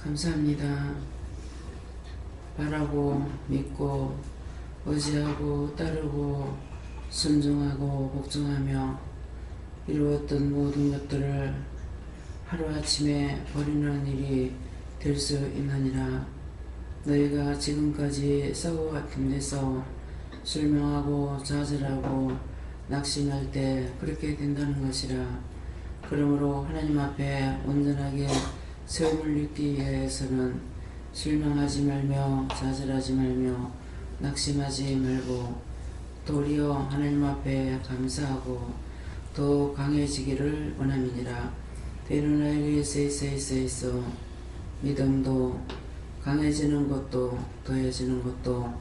감사합니다. 바라고 믿고 의지하고 따르고 순종하고 복종하며 이루었던 모든 것들을 하루아침에 버리는 일이 될 수 있느니라. 너희가 지금까지 싸고 같은 데서 실망하고 좌절하고 낙심할 때 그렇게 된다는 것이라. 그러므로 하나님 앞에 온전하게 세움을 입기 위해서는 실망하지 말며 좌절하지 말며 낙심하지 말고 도리어 하나님 앞에 감사하고 더 강해지기를 원함이니라. 때는 나에게 있어 믿음도 강해지는 것도 더해지는 것도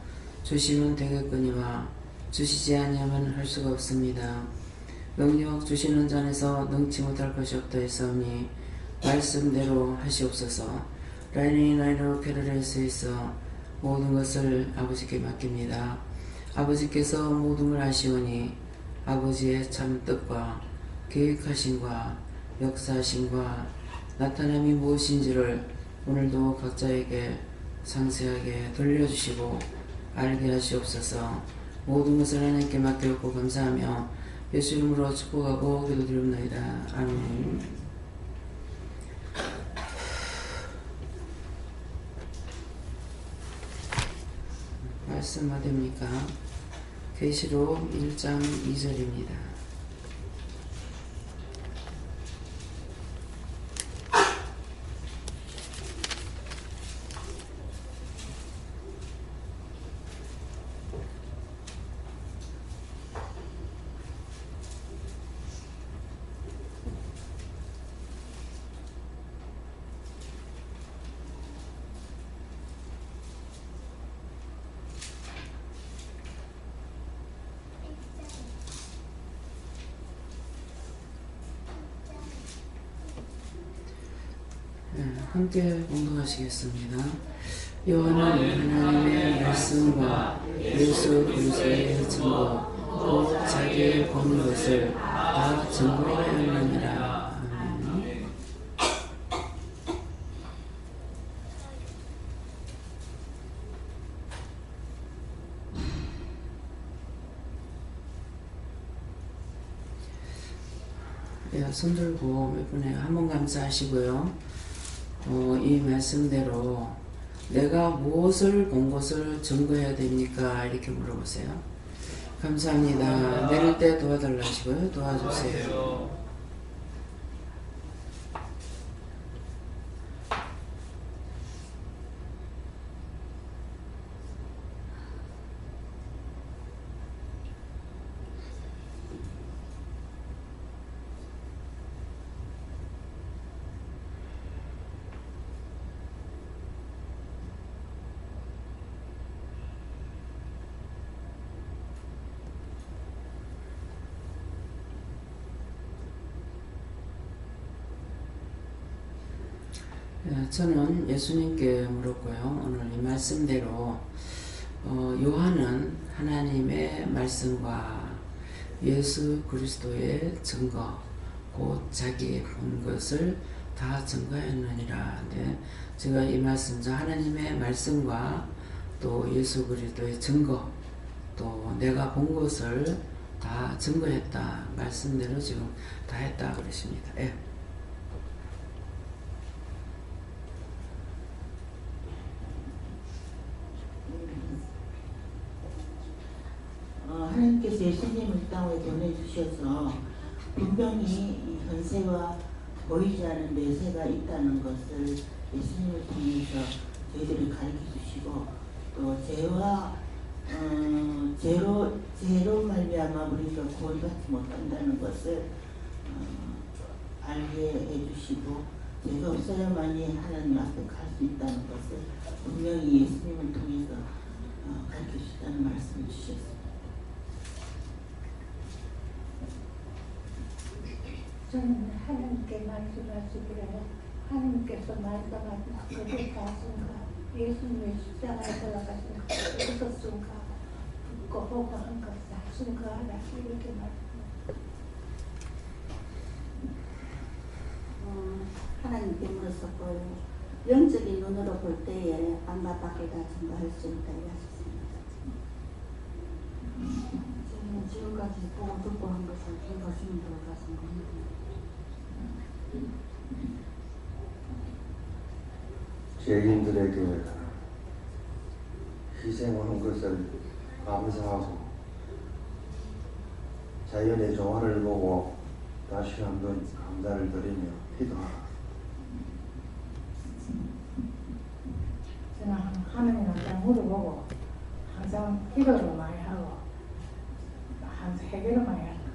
주시면 되겠거니와 주시지 아니하면 할 수가 없습니다. 능력 주시는 잔에서 능치 못할 것이 없다 했사오니 말씀대로 하시옵소서. 라인이 나이로 캐롤에서 있어 모든 것을 아버지께 맡깁니다. 아버지께서 모든 걸 아시오니 아버지의 참 뜻과 계획하심과 역사하심과 나타남이 무엇인지를 오늘도 각자에게 상세하게 들려주시고 알게 하시옵소서. 모든 것을 하나님께 맡겼고 감사하며 예수 이름으로 축복하고 기도드립니다. 아멘. 말씀 어디입니까? 계시록 1장 2절입니다. 함께 공부하시겠습니다. 요한은 하나님의 말씀과 예수 그리스도의 증거 곧 자기의 본 것을 다 증거하였느니라. 아멘. 손 들고 몇 분에 한 번 감사하시고요. 이 말씀대로 내가 무엇을 본 것을 증거해야 됩니까? 이렇게 물어보세요. 감사합니다. 내릴 때 도와달라 하시고요. 도와주세요. 저는 예수님께 물었고요. 오늘 이 말씀대로 요한은 하나님의 말씀과 예수 그리스도의 증거 곧 자기 본 것을 다 증거했느니라. 네, 제가 이 말씀 하나님의 말씀과 또 예수 그리스도의 증거 또 내가 본 것을 다 증거했다. 말씀대로 지금 다 했다 그러십니다. 예. 하나님께서 예수님을 땅에 보내주셔서 분명히 이 현세와 보이지 않는 내세가 있다는 것을 예수님을 통해서 저희들이 가르쳐 주시고 또 죄로 말미암아 우리가 구원받지 못한다는 것을 알게 해주시고 죄가 없어야만이 하나님 앞에 갈 수 있다는 것을 분명히 예수님을 통해서 가르쳐 주시다는 말씀을 주셨습니다. 저는 하나님께 말씀하시기를 하나님께서 말씀하신 그것을 다 쓴가 예수님의 십자가에 돌아가신 그것을 쓴가 듣고 보고 한 것을 다 쓴가하라 이렇게 말씀하셨습니다. 하나님께 물었었고요. 영적인 눈으로 볼 때에 안마밖에 다 증거할 수 있다고 하셨습니다. 저는 지금까지 보고 듣고 한 것을 증거하시면 들어가신 겁니다. 죄인들에게 희생하는 것을 감사하고 자연의 조화를 보고 다시 한번 감사를 드리며 기도하라. 저는 하느님한테 물어보고 항상 기도를 많이 하고 항상 해결을 많이 합니다.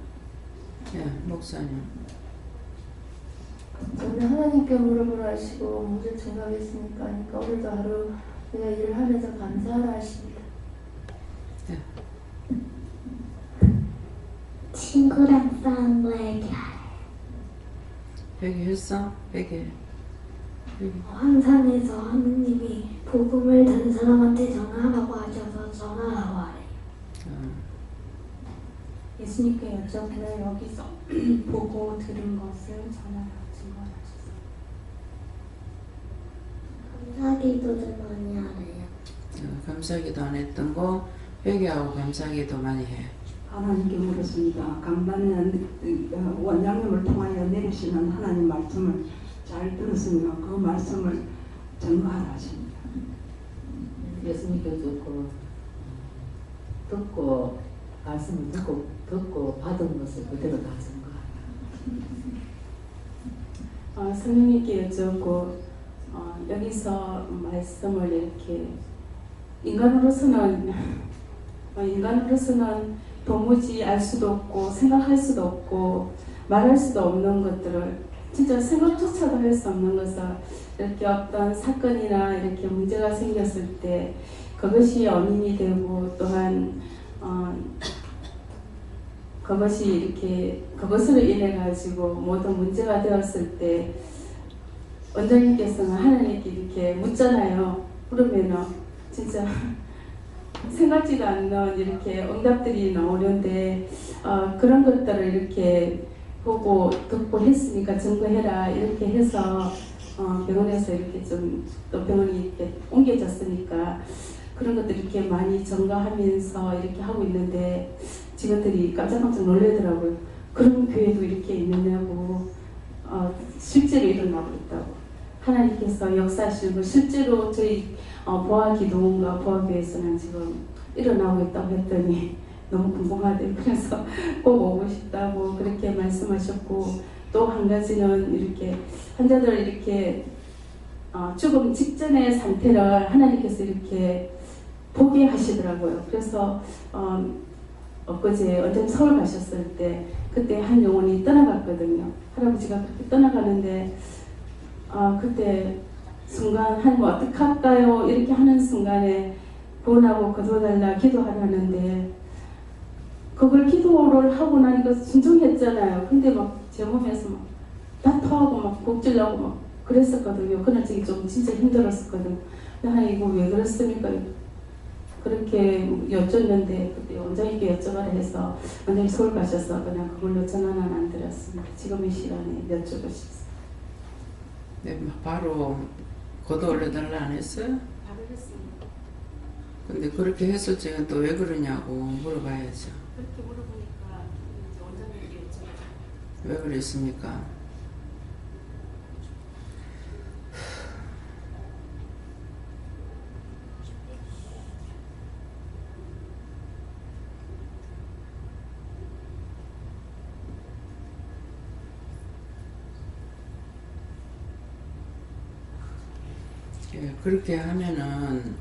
예, 목사님. 저는 하나님께 물어보라 하시고 무슨 생각했습니까? 하니까 오늘도 하루 내가 일을 하면서 감사하라 하십니다. 친구랑 싸운 거 얘기하래. 회개했어? 회개. 황산에서 하느님이 복음을 다른 사람한테 전하라고 하셔서 전하라고 하래. 예수님께 여쭤보면 여기서 보고 들은 것을 전하라고 증거하셨어요. 감사기도를 많이 하래요. 감사기도 안 했던 거 회개하고 감사기도 많이 해. 하나님께 물었습니다. 간만에 원장님을 통하여 내리시는 하나님 말씀을 잘 들었으며 그 말씀을 증거하라 하십니다. 예수님께 듣고 말씀을 듣고 받은 것을 그대로 다 증거하라. 성령님께 여쭙고 여기서 말씀을 이렇게 인간으로서는 도무지 알 수도 없고 생각할 수도 없고 말할 수도 없는 것들을 진짜 생각조차도 할 수 없는 것을 이렇게 어떤 사건이나 이렇게 문제가 생겼을 때 그것이 원인이 되고 또한 그것으로 인해 가지고 모든 문제가 되었을 때 원장님께서는 하나님께 이렇게 묻잖아요. 그러면은 진짜 생각지도 않는 이렇게 응답들이 나오는데 그런 것들을 이렇게 보고 듣고 했으니까 증거해라 이렇게 해서 병원에서 이렇게 좀 또 병원이 이렇게 옮겨졌으니까 그런 것들 이렇게 많이 증거하면서 이렇게 하고 있는데 직원들이 깜짝깜짝 놀라더라고요. 그런 교회도 이렇게 있느냐고 실제로 일어나고 있다고 하나님께서 역사하시는 걸 실제로 저희 보아기도원과 보아교회에서는 지금 일어나고 있다고 했더니 너무 궁금하대요. 그래서 꼭 오고 싶다고 그렇게 말씀하셨고 또 한 가지는 이렇게 환자들 이렇게 죽음 직전의 상태를 하나님께서 이렇게 보게 하시더라고요. 그래서 엊그제 원장님 서울 가셨을 때 그때 한 영혼이 떠나갔거든요. 할아버지가 그렇게 떠나가는데 그때 순간 하나님 어떻게 할까요? 이렇게 하는 순간에 구원하고 거둬달라 기도하라는데 그걸 기도를 하고 나니까 순종했잖아요. 근데 막 제 몸에서 막 다투하고 막 곡질나고 막 그랬었거든요. 그날 저기 좀 진짜 힘들었었거든요. 근데 이거 왜 그랬습니까? 그렇게 여쭸는데 그때 원장님께 여쭤봐라 해서 원장님 서울 가셔서 그냥 그걸로 전화는 안 드렸습니다. 지금 이 시간에 여쭤보고 싶습니다. 네, 바로 거둬 올려달라 안 했어요? 바로 했습니다. 근데 그렇게 했을 적엔 또 왜 그러냐고 물어봐야죠. 그렇게 물어보니까 이제 원장님께 여쭤봤어요. 왜 그랬습니까? 예, 그렇게 하면은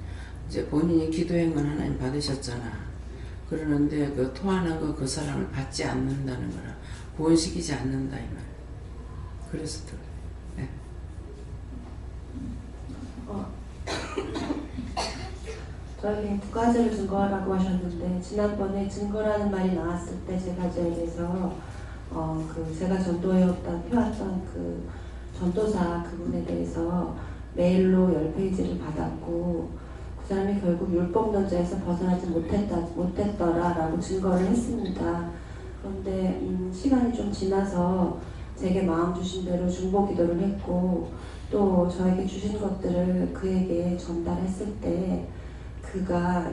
이제 본인이 기도한 건 하나님 받으셨잖아. 그러는데 그 토하는 거 그 사람을 받지 않는다는 거라 구원시키지 않는다 이 말. 그래서 또 예. 저에게 두 가지를 증거하라고 하셨는데 지난번에 증거라는 말이 나왔을 때 제가 저에 대해서 제가 전도해왔던 펴왔던 그 전도사 그분에 대해서 메일로 10페이지를 받았고 그 사람이 결국 율법론자에서 벗어나지 못했더라라고 증거를 했습니다. 그런데 시간이 좀 지나서 제게 마음 주신 대로 중보 기도를 했고 또 저에게 주신 것들을 그에게 전달했을 때 그가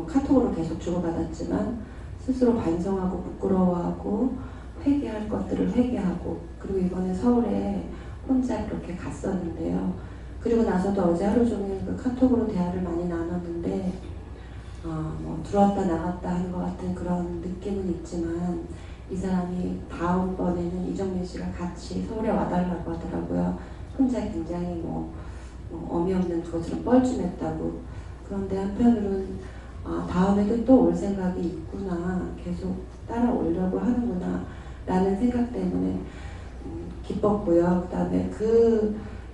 카톡으로 계속 주고받았지만 스스로 반성하고 부끄러워하고 회개할 것들을 회개하고 그리고 이번에 서울에 혼자 그렇게 갔었는데요. 그리고 나서도 어제 하루 종일 그 카톡으로 대화를 많이 나눴는데 뭐 들어왔다 나갔다 하는 것 같은 그런 느낌은 있지만 이 사람이 다음번에는 이정민 씨가 같이 서울에 와달라고 하더라고요. 혼자 굉장히 뭐 어미 없는 것처럼 뻘쭘했다고. 그런데 한편으로는 다음에도 또 올 생각이 있구나, 계속 따라오려고 하는구나 라는 생각 때문에 기뻤고요. 그 다음에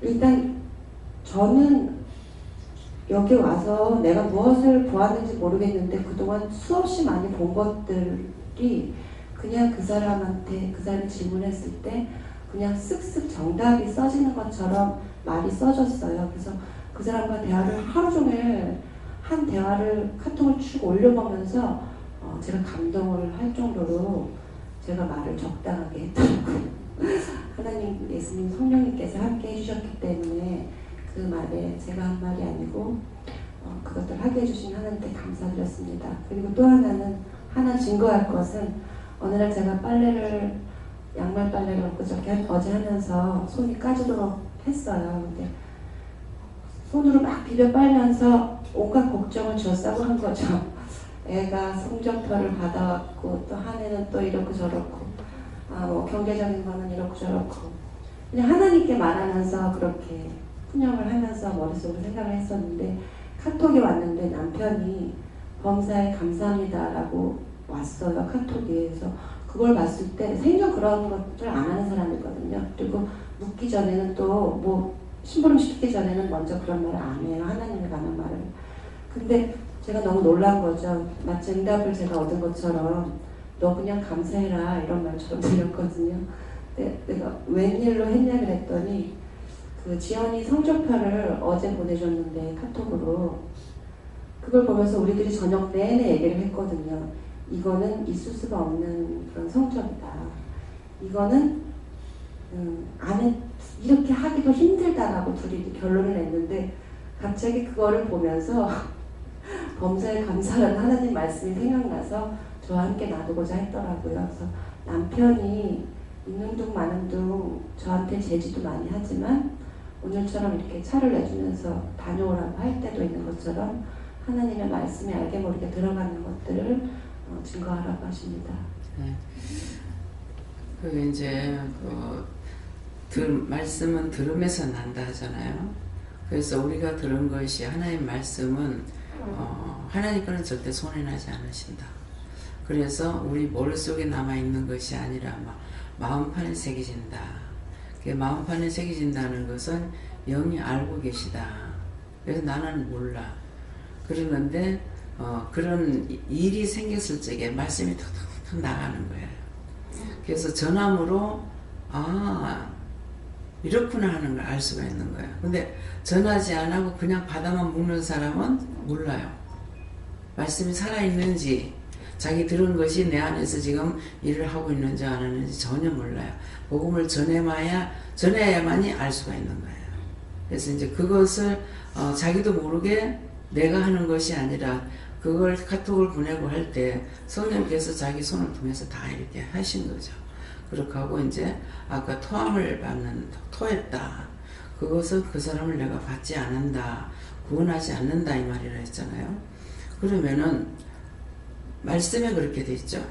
일단 저는 여기 와서 내가 무엇을 보았는지 모르겠는데 그동안 수없이 많이 본 것들이 그냥 그 사람한테 그 사람이 질문했을 때 그냥 쓱쓱 정답이 써지는 것처럼 말이 써졌어요. 그래서 그 사람과 대화를 하루 종일 한 대화를 카톡을 쭉 올려보면서 제가 감동을 할 정도로 제가 말을 적당하게 했더라고요. 하나님, 예수님, 성령님께서 함께 해주셨기 때문에 그 말에 제가 한 말이 아니고 그것들 하게 해주신 하나님께 감사드렸습니다. 그리고 또 하나 증거할 것은 어느 날 제가 양말 빨래를 어제 하면서 손이 까지도록 했어요. 근데 손으로 막 비벼 빨면서 온갖 걱정을 저싸고 한 거죠. 애가 성적표를 받아왔고 또 한 해는 또 이렇고 저렇고 뭐 경제적인 거는 이렇고 저렇고 그냥 하나님께 말하면서 그렇게 푸념을 하면서 머릿속으로 생각을 했었는데 카톡이 왔는데 남편이 범사에 감사합니다라고 왔어요. 카톡에. 그래서 그걸 봤을 때 생전 그런 것들 안 하는 사람이거든요. 그리고 묻기 전에는 또 뭐 심부름 시키기 전에는 먼저 그런 말을 안 해요. 하나님에 관한 말을. 근데 제가 너무 놀란 거죠. 마치 응답을 제가 얻은 것처럼 너 그냥 감사해라 이런 말처럼 들렸거든요. 근데 내가 웬일로 했냐 그랬더니 그 지연이 성적표를 어제 보내줬는데 카톡으로 그걸 보면서 우리들이 저녁 내내 얘기를 했거든요. 이거는 있을 수가 없는 그런 성적이다. 이거는 안에 이렇게 하기도 힘들다라고 둘이 결론을 냈는데 갑자기 그거를 보면서 범사에 감사하는 하나님 말씀이 생각나서 저와 함께 나누고자 했더라고요. 그래서 남편이 있는 둥 마는 둥 저한테 제지도 많이 하지만 오늘처럼 이렇게 차를 내주면서 다녀오라고 할 때도 있는 것처럼 하나님의 말씀이 알게 모르게 들어가는 것들을 증거하라고 하십니다. 네. 이제 말씀은 들음에서 난다 하잖아요. 그래서 우리가 들은 것이 하나님 말씀은 하나님 거는 절대 손해나지 않으신다. 그래서 우리 머릿속에 남아있는 것이 아니라 마음판에 새겨진다. 마음판에 새겨진다는 것은 영이 알고 계시다. 그래서 나는 몰라. 그러는데 그런 일이 생겼을 적에 말씀이 툭툭툭 나가는 거예요. 그래서 전함으로 이렇구나 하는 걸 알 수가 있는 거예요. 근데 전하지 안 하고 그냥 받아만 묵는 사람은 몰라요. 말씀이 살아있는지 자기 들은 것이 내 안에서 지금 일을 하고 있는지 안 하는지 전혀 몰라요. 복음을 전해야만이 알 수가 있는 거예요. 그래서 이제 그것을 자기도 모르게 내가 하는 것이 아니라 그걸 카톡을 보내고 할 때 성령께서 자기 손을 통해서 다 이렇게 하신 거죠. 그렇게 하고 이제 아까 토함을 토했다. 그것은 그 사람을 내가 받지 않는다. 구원하지 않는다 이 말이라 했잖아요. 그러면은 말씀에 그렇게 돼 있죠.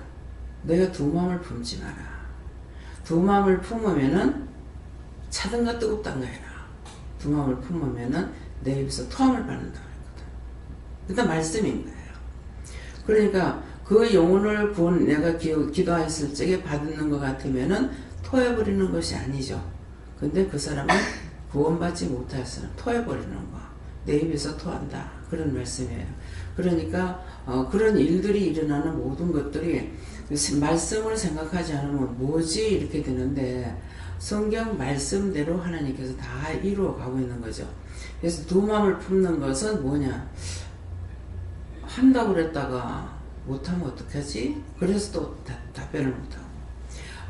너희가 두 마음을 품지 마라. 두 마음을 품으면은 차든가 뜨겁단가 해라. 두 마음을 품으면은 내 입에서 토함을 받는다 그랬거든. 일단 말씀인 거예요. 그러니까 그 영혼을 내가 기도했을 적에 받는 것 같으면은 토해버리는 것이 아니죠. 근데 그 사람은 구원받지 못할 사람 토해버리는 거. 내 입에서 토한다. 그런 말씀이에요. 그러니까 그런 일들이 일어나는 모든 것들이 말씀을 생각하지 않으면 뭐지 이렇게 되는데 성경 말씀대로 하나님께서 다 이루어 가고 있는 거죠. 그래서 두 마음을 품는 것은 뭐냐, 한다고 그랬다가 못하면 어떡하지? 그래서 또 답변을 못하고,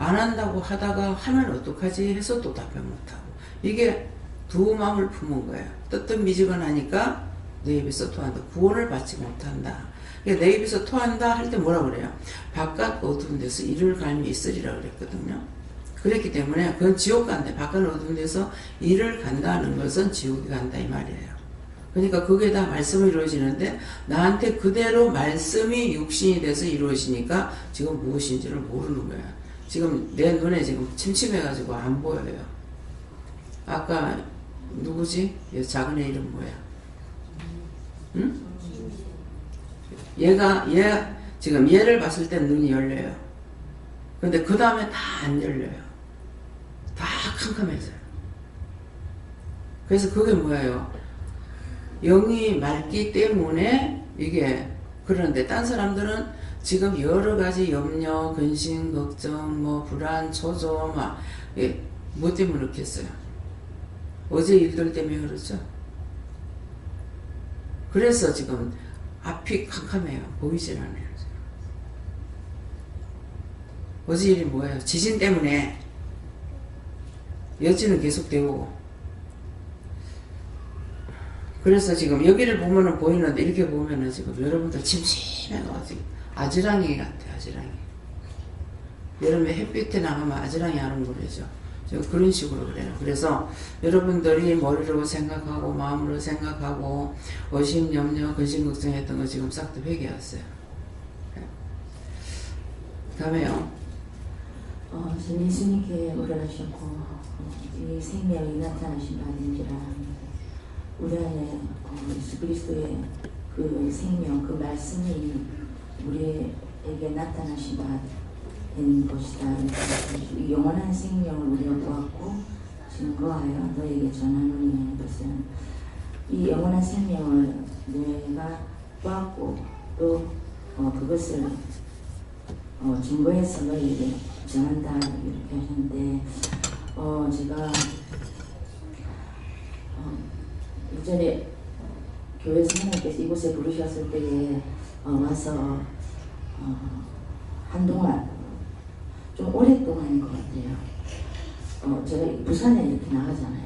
안 한다고 하다가 하면 어떡하지 해서 또 답변 못하고, 이게 두 마음을 품은 거예요. 뜨뜻미지근하니까 내 입에서 토한다. 구원을 받지 못한다. 그러니까 내 입에서 토한다 할 때 뭐라 그래요? 바깥 어두운 데서 이를 갈미 있으리라 그랬거든요. 그랬기 때문에 그건 지옥 간다. 바깥 어두운 데서 이를 간다는 것은 지옥이 간다 이 말이에요. 그러니까 그게 다 말씀이 이루어지는데 나한테 그대로 말씀이 육신이 돼서 이루어지니까 지금 무엇인지를 모르는 거야. 지금 내 눈에 지금 침침해가지고 안 보여요. 아까 누구지? 작은 애 이름 뭐야? 응? 얘 지금 얘를 봤을 때 눈이 열려요. 근데 그 다음에 다 안 열려요. 다 캄캄해져요. 그래서 그게 뭐예요? 영이 맑기 때문에 이게 그런데 딴 사람들은 지금 여러 가지 염려, 근심, 걱정, 뭐 불안, 초조, 막 뭐 때문에 그렇겠어요? 어제 일들 때문에 그렇죠. 그래서 지금 앞이 캄캄해요. 보이질 않아요. 어제 일이 뭐예요? 지진 때문에 여지는 계속되고. 그래서 지금 여기를 보면은 보이는데 이렇게 보면은 지금 여러분들 침침해가지고 아지랑이 같아요. 아지랑이. 여름에 햇빛에 나가면 아지랑이 하는 거죠. 지금 그런 식으로 그래요. 그래서 여러분들이 머리로 생각하고 마음으로 생각하고 의심, 염려, 근심, 걱정했던 거 지금 싹 다 회개했어요. 다음에요. 전 예수님께 우러나셨고 이 생명이 나타나신 바인지라 우리 안에 예수 그리스도의 그 생명, 그 말씀이 우리에게 나타나신 바 된 것이다. 이 영원한 생명을 우리가 보았고 증거하여 너에게 전하노니 하는 것은 이 영원한 생명을 내가 보았고 또 그것을 증거해서 너에게 전한다 이렇게 하셨는데 제가 이전에 교회에서 하나님께서 이곳에 부르셨을 때에 와서 한동안 좀 오랫동안인 것 같아요. 제가 부산에 이렇게 나가잖아요.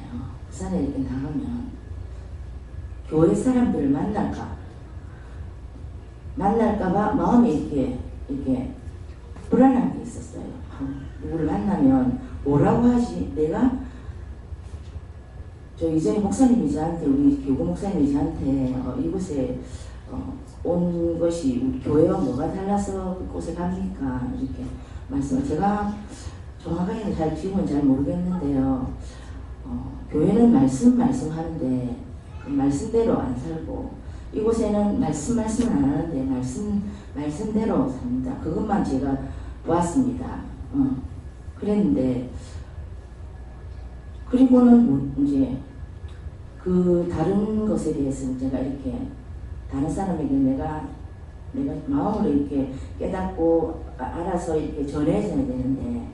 부산에 이렇게 나가면 교회 사람들을 만날까봐 마음이 이렇게 불안한 게 있었어요. 누구를 만나면 뭐라고 하지? 내가 저 이전에 목사님이 저한테 우리 교구 목사님이 저한테 이곳에 온 것이 우리 교회와 뭐가 달라서 그곳에 갑니까? 이렇게 말씀을 제가 정확하게는 지금은 잘 모르겠는데요. 교회는 말씀하는데 그 말씀대로 안 살고 이곳에는 말씀을 안 하는데 말씀대로 삽니다. 그것만 제가 보았습니다. 그랬는데 그리고는 이제 그 다른 것에 대해서는 제가 이렇게 다른 사람에게 내가 마음으로 이렇게 깨닫고 알아서 이렇게 전해줘야 되는데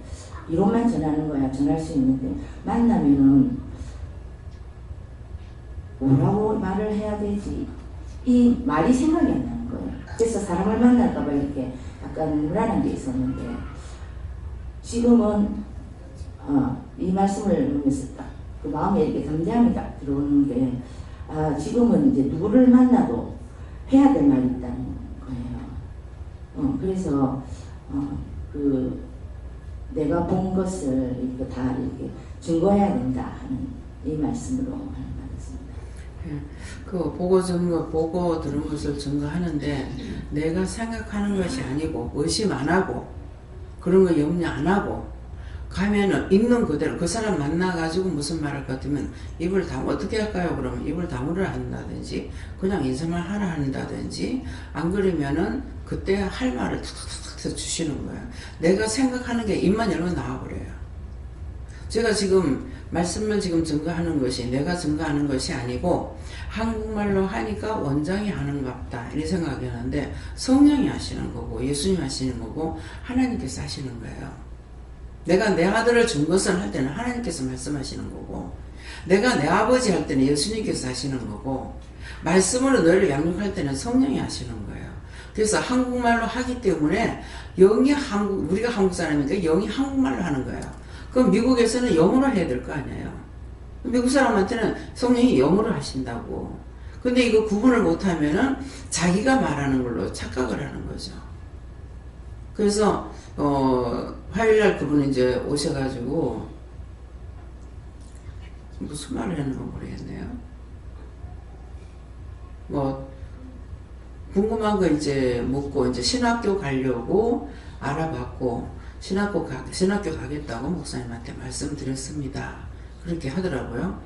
이론만 전하는 거야. 전할 수 있는데 만나면은 뭐라고 말을 해야 되지? 이 말이 생각이 안 나는 거예요. 그래서 사람을 만날까봐 이렇게 약간 불안한 게 있었는데 지금은 이 말씀을 보면서 딱 그 마음에 이렇게 담대함이 딱 들어오는 게 지금은 이제 누구를 만나도 해야 될 말이 있다는 거예요. 그래서 그 내가 본 것을 이렇게 다 이렇게 증거해야 된다 하는 이 말씀으로 받았습니다. 그 보고 들은 것을 증거하는데 내가 생각하는 것이 아니고 의심 안 하고 그런 거 염려 안 하고 가면은 있는 그대로 그 사람 만나가지고 무슨 말할 것 같으면 입을 어떻게 할까요? 그러면 입을 다물으라 한다든지 그냥 인사만 하라 한다든지 안 그러면은 그때 할 말을 툭툭툭 주시는 거예요. 내가 생각하는 게 입만 열면 나와버려요. 제가 지금 말씀을 지금 증거하는 것이 내가 증거하는 것이 아니고 한국말로 하니까 원장이 하는갑다 이렇게 생각하는데 성령이 하시는 거고 예수님이 하시는 거고 하나님께서 하시는 거예요. 내가 내 아들을 준 것을 할 때는 하나님께서 말씀하시는 거고 내가 내 아버지 할 때는 예수님께서 하시는 거고 말씀으로 너희를 양육할 때는 성령이 하시는 거예요. 그래서 한국말로 하기 때문에 영이 우리가 한국 사람이니까 영이 한국말로 하는 거예요. 그럼 미국에서는 영어로 해야 될 거 아니에요. 미국 사람한테는 성령이 영어로 하신다고. 근데 이거 구분을 못하면은 자기가 말하는 걸로 착각을 하는 거죠. 그래서 화요일날 그분이 이제 오셔가지고 무슨 말을 했는지 모르겠네요. 뭐 궁금한 거 이제 묻고 이제 신학교 가려고 알아봤고 신학교 가겠다고 목사님한테 말씀드렸습니다. 그렇게 하더라고요.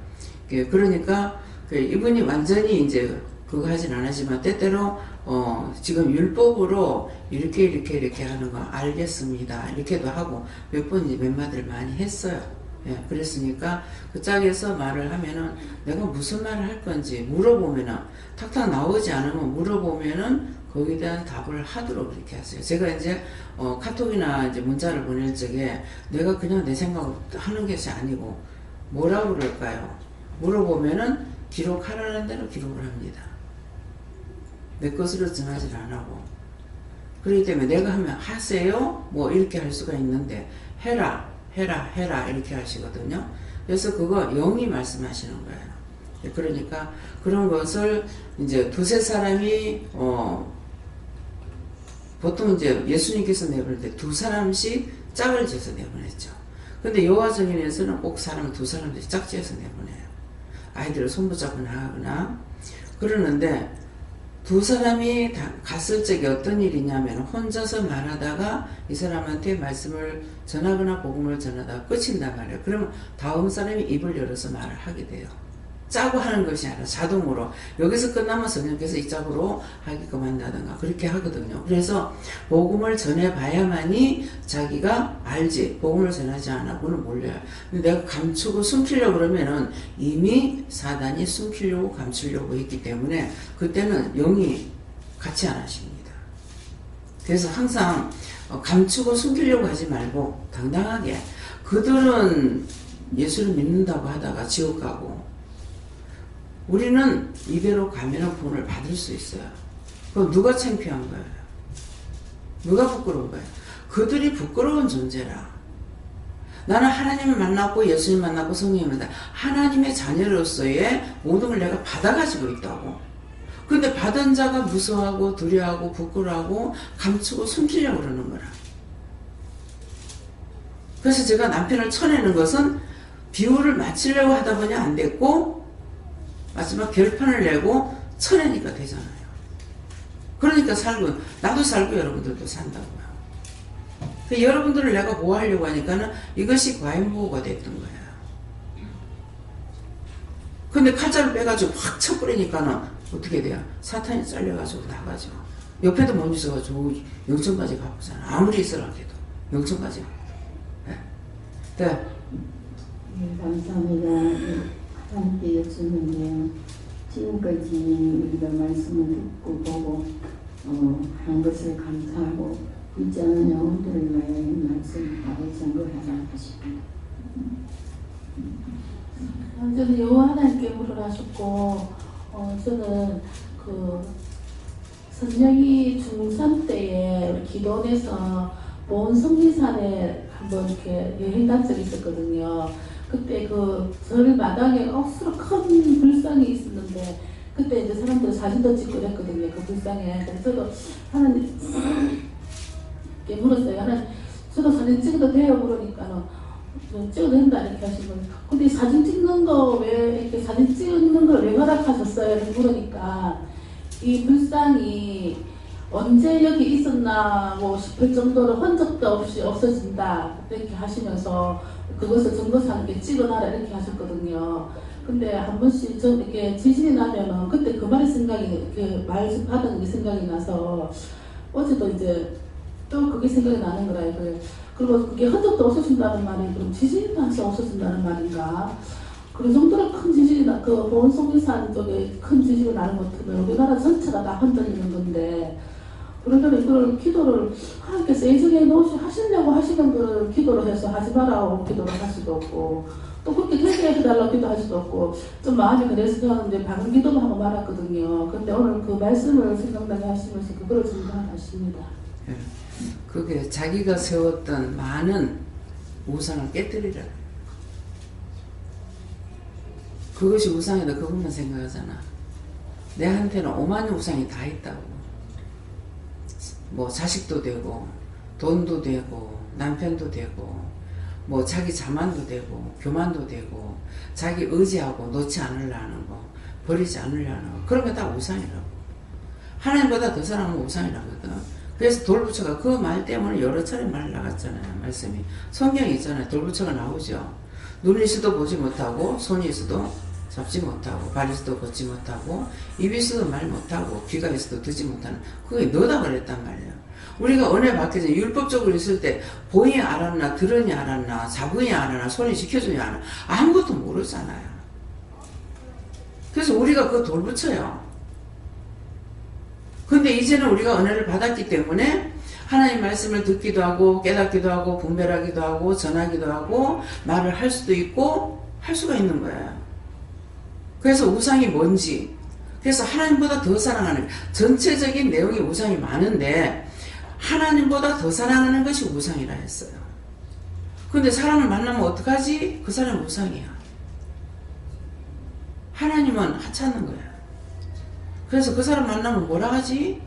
그러니까 이분이 완전히 이제 그거 하진 않았지만 때때로 지금 율법으로 이렇게 하는 거 알겠습니다. 이렇게도 하고 몇 마디를 많이 했어요. 예, 그랬으니까 그 짝에서 말을 하면은 내가 무슨 말을 할 건지 물어보면은 탁탁 나오지 않으면 물어보면은 거기에 대한 답을 하도록 그렇게 하세요. 제가 이제 카톡이나 이제 문자를 보낼 적에 내가 그냥 내 생각을 하는 것이 아니고 뭐라고 그럴까요? 물어보면은 기록하라는 대로 기록을 합니다. 내 것으로 전하지 안 하고. 그렇기 때문에 내가 하면 하세요? 뭐 이렇게 할 수가 있는데 해라 이렇게 하시거든요. 그래서 그거 영이 말씀하시는 거예요. 그러니까 그런 것을 이제 두세 사람이 보통 이제 예수님께서 내보낼 때 두 사람씩 짝을 지어서 내보냈죠. 근데 여호와정인에서는 꼭 사람을 두 사람씩 짝지어서 내보내요. 아이들을 손붙잡고 나가거나 그러는데 두 사람이 갔을 적에 어떤 일이냐면 혼자서 말하다가 이 사람한테 말씀을 전하거나 복음을 전하다가 끝인단 말이에요. 그러면 다음 사람이 입을 열어서 말을 하게 돼요. 짜고 하는 것이 아니라 자동으로 여기서 끝나면 성령께서 이 짝으로 하게끔 한다든가 그렇게 하거든요. 그래서 복음을 전해봐야만이 자기가 알지 복음을 전하지 않아고는 몰라요. 근데 내가 감추고 숨기려고 그러면은 이미 사단이 숨기려고 감추려고 했기 때문에 그때는 영이 같이 안 하십니다. 그래서 항상 감추고 숨기려고 하지 말고 당당하게 그들은 예수를 믿는다고 하다가 지옥 가고 우리는 이대로 가면은 구원을 받을 수 있어요. 그럼 누가 창피한 거예요? 누가 부끄러운 거예요? 그들이 부끄러운 존재라. 나는 하나님을 만났고 예수님 만났고 성령을 만났고 하나님의 자녀로서의 모든 걸 내가 받아가지고 있다고. 근데 받은 자가 무서워하고 두려워하고 부끄러워하고 감추고 숨기려고 그러는 거라. 그래서 제가 남편을 쳐내는 것은 비유를 맞추려고 하다 보니 안 됐고 마지막 결판을 내고 쳐내니까 되잖아요. 그러니까 살고 나도 살고 여러분들도 산다고요. 여러분들을 내가 보호하려고 하니까는 이것이 과잉보호가 됐던 거예요. 근데 칼자를 빼가지고 확 쳐버리니까는 어떻게 돼요? 사탄이 잘려가지고 나가죠. 옆에도 못 있어가지고 영천까지 가보잖아. 아무리 있으라 해도 영천까지 가고. 네. 네, 감사합니다. 하나님께 여쭙는데요. 지금까지 우리가 말씀을 듣고 보고 한 것을 감사하고 믿지 않는 영혼들을 위하여 이 말씀 바로 증거하라 하십니다. 저는 여호와 하나님께 물어라셨고 저는 그 선영이 중3 때에 우리 기도원에서 본 성리산에 한번 이렇게 여행 간 적이 있었거든요. 그때 그 절 마당에 억수로 큰 불상이 있었는데 그때 이제 사람들 사진도 찍고 그랬거든요. 그 불상에. 그래서 저도 하나님께 물었어요. 하나님, 저도 사진 찍어도 돼요? 물으니까는 찍어도 된다 이렇게 하시고 근데 사진 찍는 거 왜 이렇게 사진 찍는 걸 왜 허락하셨어요? 이렇게 물으니까 이 불상이 언제 여기 있었나 싶을 정도로 흔적도 없이 없어진다 이렇게 하시면서 그것을 증거사하게 찍어놔라 이렇게 하셨거든요. 근데 한 번씩 전 이렇게 지진이 나면은 그때 그 말이 생각이 이렇게 말씀 받은 게 생각이 나서 어제도 이제 또 그게 생각이 나는 거라요. 그리고 그게 흔적도 없어진다는 말이 그럼 지진이 나서 없어진다는 말인가? 그 정도로 큰 지진이 나, 그 보온속리산 쪽에 큰 지진이 나는 것 같으면 우리나라 전체가 다 흔들리는 건데 그러면 이걸 기도를 하나님께서 예정해 놓으시 하시려고 하시는 거를 기도를 해서 하지 말라고 기도를 할 수도 없고 또 그렇게 결제해달라고 기도할 수도 없고 좀 마음이 그래서 저는 이제 방금 기도만 하고 말았거든요. 근데 오늘 그 말씀을 생각나게 하시면서 그거를 증거하십니다. 그게 자기가 세웠던 많은 우상을 깨뜨리라. 그것이 우상이다. 그것만 생각하잖아. 내한테는 오만 우상이 다 있다고. 뭐 자식도 되고 돈도 되고 남편도 되고 뭐 자기 자만도 되고 교만도 되고 자기 의지하고 놓지 않으려는 거 버리지 않으려는 거 그런 거 다 우상이라고. 하나님보다 더 사랑하면 우상이라거든. 그래서 돌부처가 그 말 때문에 여러 차례 말 나갔잖아요. 말씀이 성경에 있잖아요. 돌부처가 나오죠. 눈이 있어도 보지 못하고 손이 있어도 잡지 못하고 발이 있어도 걷지 못하고 입이 있어도 말 못하고 귀가 있어도 듣지 못하는 그게 너다 그랬단 말이에요. 우리가 은혜 받기 전에 율법적으로 있을 때 보이 알았나 들으니 알았나 잡으니 알았나 손이 지켜주니 알았나 아무것도 모르잖아요. 그래서 우리가 그 돌부처요. 근데 이제는 우리가 은혜를 받았기 때문에 하나님 말씀을 듣기도 하고 깨닫기도 하고 분별하기도 하고 전하기도 하고 말을 할 수도 있고 할 수가 있는 거예요. 그래서 우상이 뭔지 그래서 하나님보다 더 사랑하는 전체적인 내용이 우상이 많은데 하나님보다 더 사랑하는 것이 우상이라 했어요. 근데 사람을 만나면 어떡하지? 그 사람은 우상이야. 하나님은 하찮은 거야. 그래서 그 사람 만나면 뭐라 하지?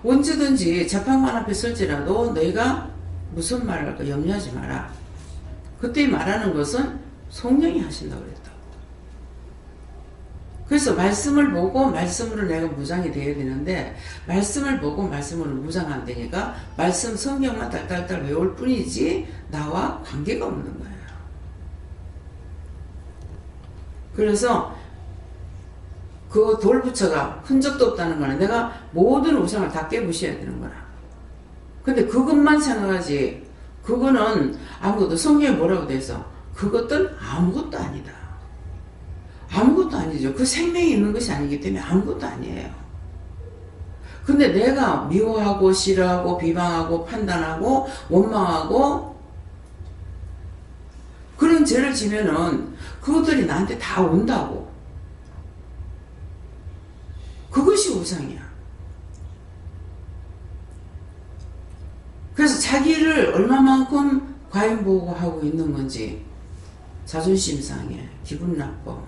언제든지 재판관 앞에 설지라도 너희가 무슨 말을 할까 염려하지 마라. 그때 말하는 것은 성령이 하신다고 그랬다. 그래서 말씀을 보고 말씀으로 내가 무장이 되어야 되는데 말씀을 보고 말씀으로 무장 안 되니까 말씀 성경만 딸딸딸 외울 뿐이지 나와 관계가 없는 거예요. 그래서 그 돌부처가 흔적도 없다는 거는 내가 모든 우상을 다 깨부셔야 되는 거라. 근데 그것만 생각하지 그거는 아무것도 성경에 뭐라고 돼 있어? 그것들은 아무것도 아니다. 아무것도 아니죠. 그 생명이 있는 것이 아니기 때문에 아무것도 아니에요. 근데 내가 미워하고 싫어하고 비방하고 판단하고 원망하고 그런 죄를 지면은 그것들이 나한테 다 온다고. 그것이 우상이야. 그래서 자기를 얼마만큼 과잉보호하고 있는 건지 자존심 상해, 기분 나빠.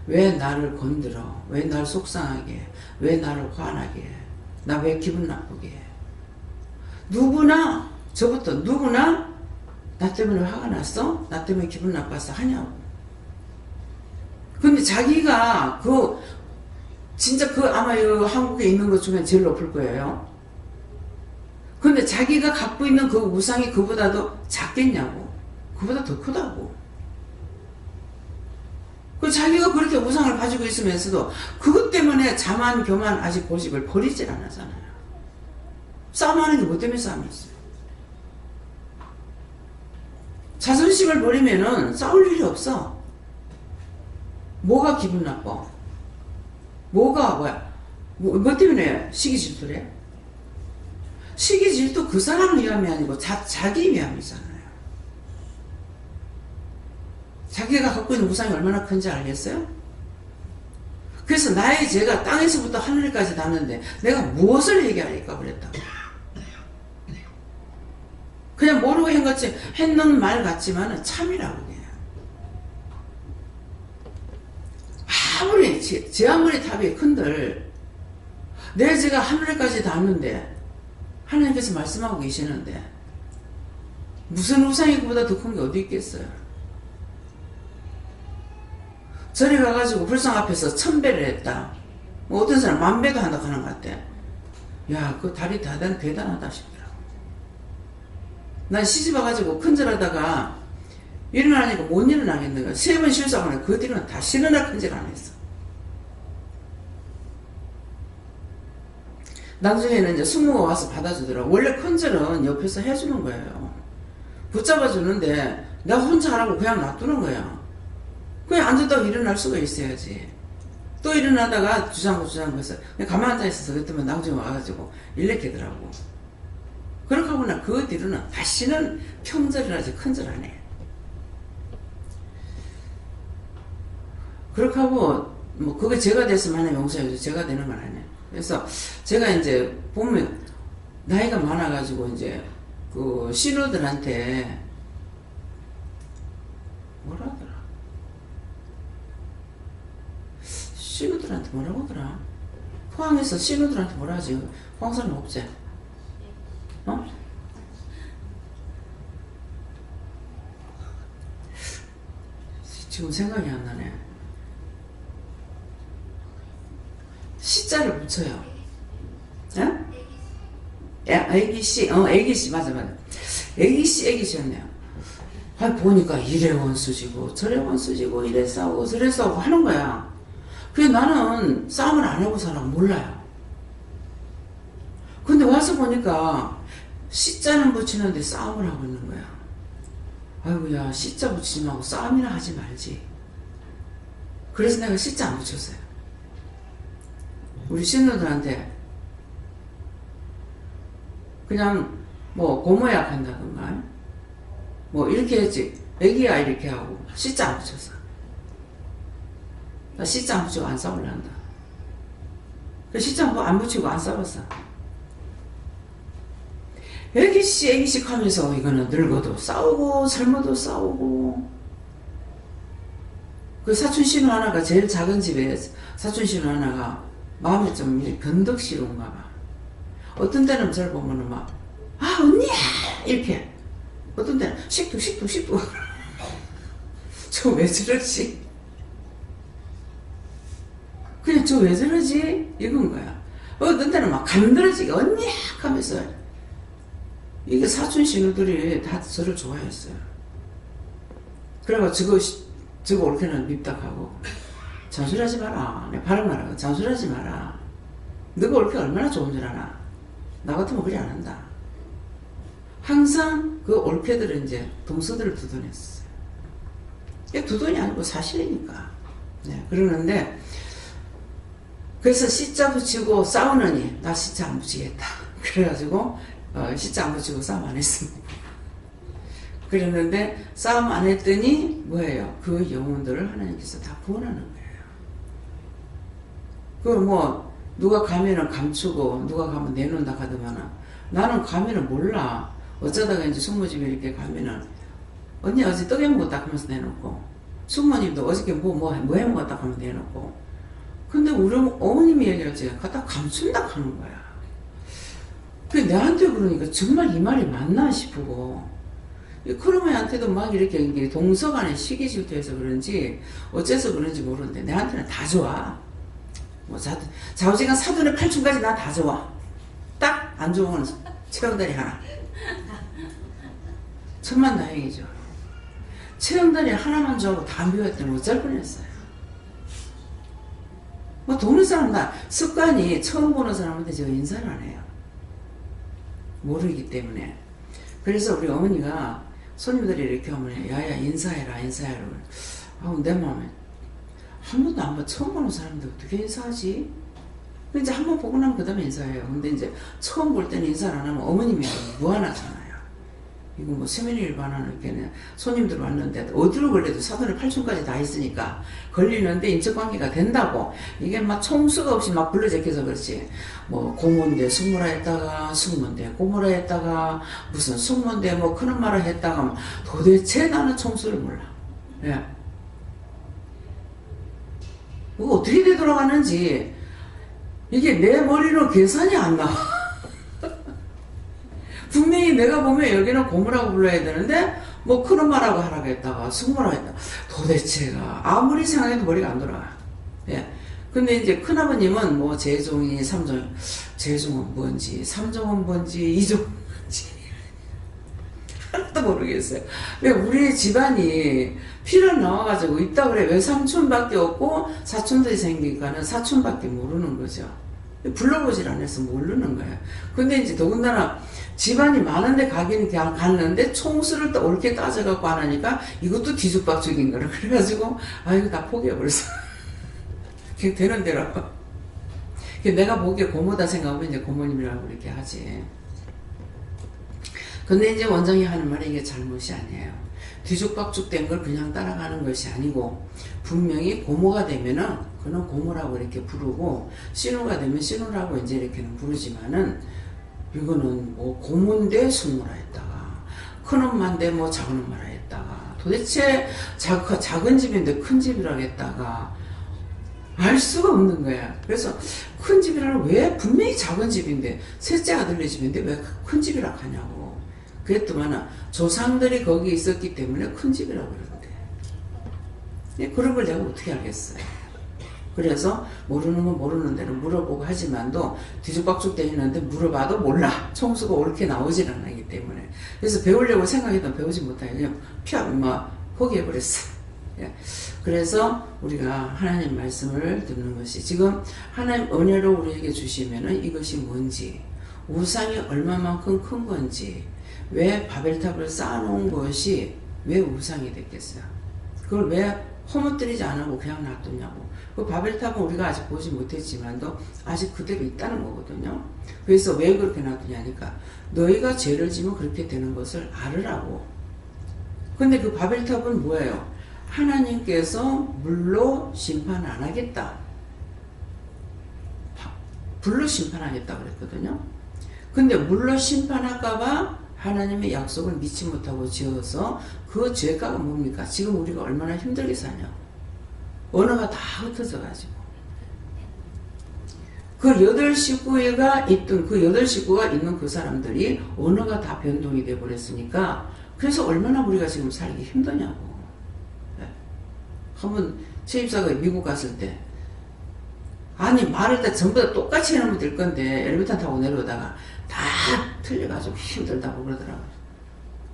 왜 나를 건드려? 왜 나를 속상하게 해? 왜 나를 화나게 해? 나 왜 기분 나쁘게 해? 누구나 저부터 누구나 나 때문에 화가 났어? 나 때문에 기분 나빴어? 하냐고. 근데 자기가 진짜 아마 한국에 있는 것 중에 제일 높을 거예요. 근데 자기가 갖고 있는 그 우상이 그보다도 작겠냐고. 그보다 더 크다고. 자기가 그렇게 우상을 가지고 있으면서도 그것 때문에 자만 교만 아직 고집을 버리질 않았잖아요. 싸움하는 게 뭐 때문에 싸움이었어요? 자존심을 버리면은 싸울 일이 없어. 뭐가 기분 나빠? 뭐가 뭐 때문에 시기 질투래? 시기 질투 그 사람 위함이 아니고 자기 위함이잖아요. 자기가 갖고 있는 우상이 얼마나 큰지 알겠어요? 그래서 나의 죄가 땅에서부터 하늘까지 닿는데 내가 무엇을 얘기하니까 그랬다고. 그냥 모르고 했는 말 같지만 참이라고 해요. 아무리 제 아무리 답이 큰들 내 죄가 하늘까지 닿는데 하나님께서 말씀하고 계시는데 무슨 우상이 그보다 더 큰 게 어디 있겠어요? 절에 가가지고 불상 앞에서 1000배를 했다. 뭐 어떤 사람 10,000배도 한다고 하는 것 같아. 야, 그 답이 대단하다 싶더라고. 난 시집 와가지고 큰절하다가 일어나니까 못 일어나겠는 거야. 3번 실수하고 그 뒤로는 다시 일어나 큰절 안 했어. 나중에는 이제 숙모가 와서 받아주더라고. 원래 큰절은 옆에서 해주는 거예요. 붙잡아주는데 내가 혼자 하라고 그냥 놔두는 거야. 그냥 앉았다가 일어날 수가 있어야지. 또 일어나다가 주장고 해서 그냥 가만히 앉아있어서 그랬더니 나중에 와가지고 일렉하더라고. 그렇게 하고 나 그 뒤로는 다시는 평절이라지 큰절 안 해. 그렇게 하고 뭐 그게 제가 됐으면 하나님 용서해줘. 제가 되는 건 아니에요. 그래서 제가 이제 보면 나이가 많아가지고 이제 그 신우들한테 뭐라 하더라? 신우들한테 뭐라고 하더라? 포항에서 신우들한테 뭐라 하지? 포항 사람 없지? 어? 지금 생각이 안 나네. 시자를 붙여요. 어? 애기씨, 애기씨, 맞아. 애기씨였네요. 아, 보니까 이래 원수지고, 저래 원수지고, 이래 싸우고, 저래 싸우고 하는 거야. 그래, 나는 싸움을 안 하고 살아, 몰라요. 근데 와서 보니까, 시자는 붙이는데 싸움을 하고 있는 거야. 아이고야, 시자 붙이지 말고 싸움이나 하지 말지. 그래서 내가 시자 안 붙였어요. 우리 신우들한테 그냥 뭐 고모약 한다든가 뭐 이렇게 했지. 애기야 이렇게 하고 시자 안 붙였어. 나 시자 안 붙이고 안 싸우려 한다. 그 시자 안 붙이고 안 싸웠어. 애기씨 하면서 이거는 늙어도 싸우고 젊어도 싸우고. 그 사촌 신우 하나가 제일 작은 집에 사촌 신우 하나가 마음이 좀 변덕스러운가 봐. 어떤 때는 저를 보면은 막, 아, 언니야! 이렇게. 어떤 때는 식도. 저 왜 저러지? 그냥 저 왜 저러지? 이건 거야. 어떤 때는 막 감들어지게 언니야! 하면서. 이게 사촌 신우들이 다 저를 좋아했어요. 그래가지고 저거 옳게는 밉닥하고. 잔소리하지 마라. 내 바른 말하고 잔소리하지 마라. 너가 옳게 얼마나 좋은 줄 아나. 나 같으면 그리 안 한다. 항상 그 옳게들은 이제 동서들을 두둔했어요. 이게 두둔이 아니고 사실이니까. 네, 그러는데 그래서 시자 붙이고 싸우느니 나 시자 안 붙이겠다. 그래가지고 시자 안 붙이고 싸움 안 했습니다. 그랬는데 싸움 안 했더니 뭐예요? 그 영혼들을 하나님께서 다 구원하는 거예요. 그 뭐 누가 가면은 감추고 누가 가면 내놓는다 하더만은 나는 가면은 몰라. 어쩌다가 이제 숙모집에 이렇게 가면은 언니 어제 떡 해먹었다 하면서 내놓고 숙모님도 어저께 뭐 해먹었다 하면 내놓고 근데 우리 어머님이 얘기하지 갖다 감춘다 하는 거야. 그 내한테 그러니까 정말 이 말이 맞나 싶고 크로메한테도 막 이렇게 동서간에 시기 질투해서 그런지 어째서 그런지 모르는데 내한테는 다 좋아. 뭐 좌우지간 사돈의 팔촌까지 난 다 좋아. 딱 안 좋은 건 체형다리 하나. 천만다행이죠. 체형다리 하나만 좋아하고 다 미워했더니 어쩔 뻔했어요. 뭐 도는 사람 나 습관이 처음 보는 사람한테 제가 인사를 안 해요. 모르기 때문에. 그래서 우리 어머니가 손님들이 이렇게 하면 야야 인사해라. 아우 내 마음에 한 번도 안 봐. 처음 보는 사람인데 어떻게 인사하지? 이제 한 번 보고 나면 그 다음에 인사해요. 근데 이제 처음 볼 때는 인사를 안 하면 어머님이 무안하잖아요. 이거 뭐 세면일 반하는 이렇게 손님들 왔는데 어디로 걸려도 사돈의 팔촌까지 다 있으니까 걸리는데 인척관계가 된다고 이게 막 총수가 없이 막 불러제껴서 그렇지. 뭐 고모인데 숙모라 했다가 숙모인데 고모라 했다가 무슨 숙모인데 뭐 그런 말을 했다가 도대체 나는 총수를 몰라. 예. 그거 어떻게 되돌아가는지 이게 내 머리로 계산이 안 나와. 분명히 내가 보면 여기는 고모라고 불러야 되는데 뭐 그런 말하고 하라고 했다가 숙모라고 했다. 도대체가 아무리 생각해도 머리가 안 돌아가. 예. 근데 이제 큰아버님은 뭐 재종이 삼종, 재종은 뭔지 삼종은 뭔지 이종은 뭔지 하나도 모르겠어요. 왜 우리 집안이 피를 나와가지고 있다 그래. 왜 삼촌밖에 없고 사촌들이 생기니까는 사촌밖에 모르는 거죠. 불러보질 않아서 모르는 거예요. 근데 이제 더군다나 집안이 많은데 가기는 그냥 갔는데 총수를 또 옳게 따져갖고 안 하니까 이것도 뒤죽박죽인 거라. 그래가지고 이거 다 포기해버렸어. 그냥 되는 대로. 내가 보기에 고모다 생각하면 이제 고모님이라고 이렇게 하지. 근데 이제 원장이 하는 말이 이게 잘못이 아니에요. 뒤죽박죽 된 걸 그냥 따라가는 것이 아니고, 분명히 고모가 되면은 그는 고모라고 이렇게 부르고, 신우가 되면 신우라고 이제 이렇게는 부르지만은, 이거는 뭐 고모인데 순모라 했다가, 큰 엄마인데 뭐 작은 엄마라 했다가, 도대체 작은 집인데 큰 집이라고 했다가, 알 수가 없는 거야. 그래서 큰 집이라고 왜 분명히 작은 집인데, 셋째 아들네 집인데 왜 큰 집이라고 하냐고. 그랬더만 조상들이 거기 있었기 때문에 큰 집이라고 그러는데, 그런 걸 내가 어떻게 알겠어요. 그래서 모르는 건 모르는 대로 물어보고 하지만도 뒤죽박죽 되는데 물어봐도 몰라. 총수가 옳게 나오질 않기 때문에. 그래서 배우려고 생각해도 배우지 못하게 그냥 포기해버렸어. 그래서 우리가 하나님 말씀을 듣는 것이, 지금 하나님 은혜로 우리에게 주시면은 이것이 뭔지, 우상이 얼마만큼 큰 건지, 왜 바벨탑을 쌓아놓은 것이 왜 우상이 됐겠어요? 그걸 왜 허무뜨리지 않고 그냥 놔뒀냐고. 그 바벨탑은 우리가 아직 보지 못했지만도 아직 그대로 있다는 거거든요. 그래서 왜 그렇게 놔두냐니까, 너희가 죄를 지면 그렇게 되는 것을 알으라고. 근데 그 바벨탑은 뭐예요? 하나님께서 물로 심판 안 하겠다. 불로 심판하겠다 그랬거든요. 근데 물로 심판할까봐 하나님의 약속을 믿지 못하고 지어서 그 죄가가 뭡니까? 지금 우리가 얼마나 힘들게 사냐. 언어가 다 흩어져 가지고. 그 8식구가 있던, 그 8식구가 있는 그 사람들이 언어가 다 변동이 돼 버렸으니까, 그래서 얼마나 우리가 지금 살기 힘드냐고. 한번 최입사가 미국 갔을 때, 아니 말을 다 전부 다 똑같이 해놓으면 될 건데 엘리베이터 타고 내려오다가 다 틀려가지고 힘들다고 그러더라고요.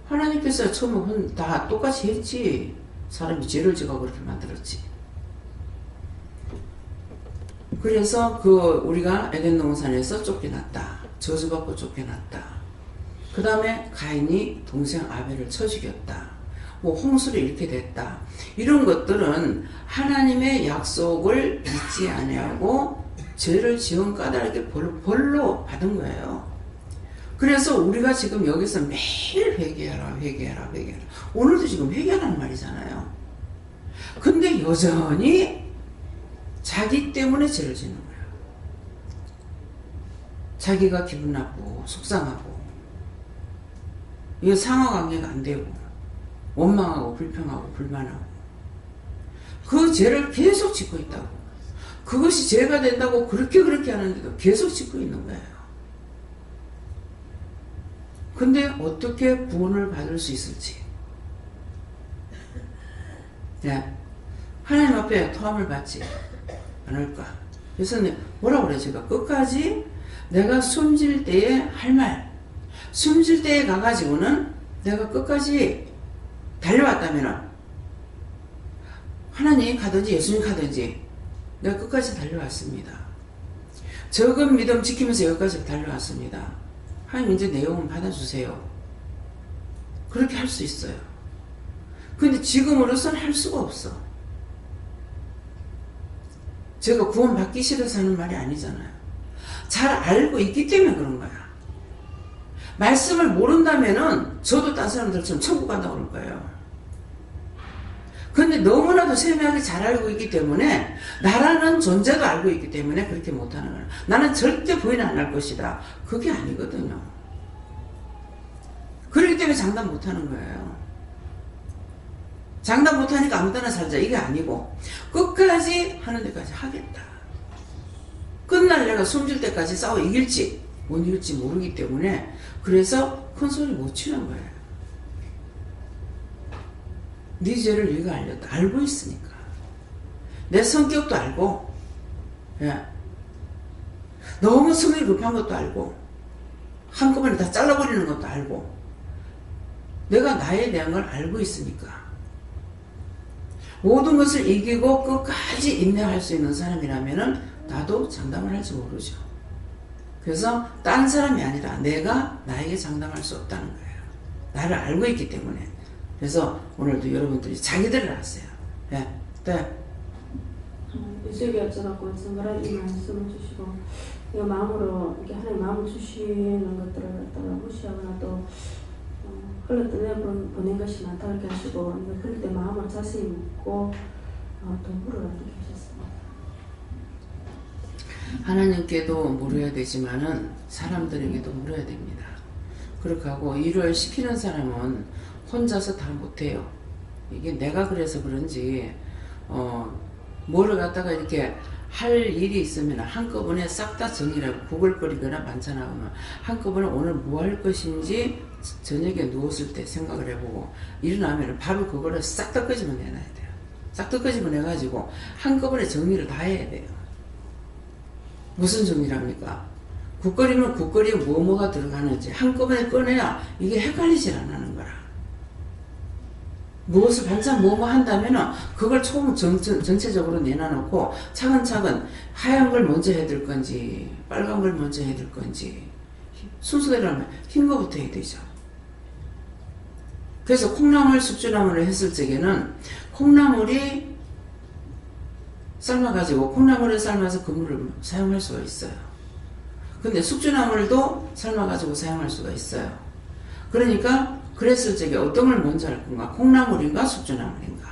하나님께서 처음에 다 똑같이 했지. 사람이 죄를 지고 그렇게 만들었지. 그래서 우리가 에덴 동산에서 쫓겨났다. 저주받고 쫓겨났다. 그 다음에 가인이 동생 아벨을 쳐 죽였다. 뭐 홍수로 이렇게 됐다. 이런 것들은 하나님의 약속을 믿지 아니하고 죄를 지은 까닭에 벌로 받은 거예요. 그래서 우리가 지금 여기서 매일 회개하라. 오늘도 지금 회개하라는 말이잖아요. 근데 여전히 자기 때문에 죄를 짓는 거예요. 자기가 기분 나쁘고 속상하고, 이게 상하관계가 안 되고, 원망하고 불평하고 불만하고, 그 죄를 계속 짓고 있다고. 그것이 죄가 된다고 그렇게 하는데도 계속 짓고 있는 거예요. 근데 어떻게 구원을 받을 수 있을지. 네. 하나님 앞에 토함을 받지 않을까. 그래서 뭐라고 그래요? 제가 끝까지 내가 숨질 때에 할 말, 숨질 때에 가가지고는 내가 끝까지 달려왔다면, 하나님 가든지 예수님 가든지 내가 끝까지 달려왔습니다. 적은 믿음 지키면서 여기까지 달려왔습니다. 하나님 이제 내 영혼 받아주세요. 그렇게 할 수 있어요. 근데 지금으로서는 할 수가 없어. 제가 구원 받기 싫어서 하는 말이 아니잖아요. 잘 알고 있기 때문에 그런 거야. 말씀을 모른다면은 저도 딴 사람들처럼 천국 간다고 그럴 거예요. 근데 너무나도 세밀하게 잘 알고 있기 때문에, 나라는 존재도 알고 있기 때문에 그렇게 못하는 거예요. 나는 절대 부인 안 할 것이다. 그게 아니거든요. 그렇기 때문에 장담 못하는 거예요. 장담 못하니까 아무 데나 살자 이게 아니고, 끝까지 하는 데까지 하겠다. 끝날 내가 숨질 때까지 싸워 이길지 못 이길지 모르기 때문에, 그래서 큰 소리 못 치는 거예요. 네 죄를 네가 알렸다. 알고 있으니까. 내 성격도 알고, 너무 성격이 급한 것도 알고, 한꺼번에 다 잘라버리는 것도 알고, 내가 나에 대한 걸 알고 있으니까. 모든 것을 이기고 끝까지 인내할 수 있는 사람이라면은 나도 장담을 할지 모르죠. 그래서 딴 사람이 아니라 내가 나에게 장담할 수 없다는 거예요. 나를 알고 있기 때문에. 그래서 오늘도 여러분들이 자기들을 아세요. 네. 유색이 어쩌갖고 정말한 이 말씀을 주시고, 이 마음으로 이렇게 하나님 마음을 주시는 것들을 갖다가 무시하거나 또 흘러들려 보낸 것이 많다 그렇게 하시고 그럴 때 마음을 자세히 묻고 또 물으라 이렇게 하셨습니다. 하나님께도 물어야 되지만은 사람들에게도 물어야 됩니다. 그렇게 하고 일을 시키는 사람은 혼자서 다 못해요. 이게 내가 그래서 그런지 뭐를 갖다가 이렇게 할 일이 있으면 한꺼번에 싹 다 정리하고 구글거리거나 반찬하거나 한꺼번에 오늘 뭐 할 것인지 저녁에 누웠을 때 생각을 해보고 일어나면 바로 그거를 싹 다 끄집어내놔야 돼요. 싹 다 끄집어내가지고 한꺼번에 정리를 다 해야 돼요. 무슨 정리를 합니까? 국거리면 국거리에 뭐가 들어가는지 한꺼번에 꺼내야 이게 헷갈리질 안 하는 거라. 무엇을 반찬 뭐뭐 한다면은 그걸 총 전체적으로 내놔놓고 차근차근 하얀 걸 먼저 해둘 건지 빨간 걸 먼저 해둘 건지 순서대로 하면 흰 거부터 해야 되죠. 그래서 콩나물 숙주나물을 했을 적에는 콩나물이 삶아가지고 콩나물을 삶아서 그 물을 사용할 수가 있어요. 근데 숙주나물도 삶아가지고 사용할 수가 있어요. 그러니까 그랬을 적에 어떤 걸 먼저 할 건가? 콩나물인가 숙주나물인가?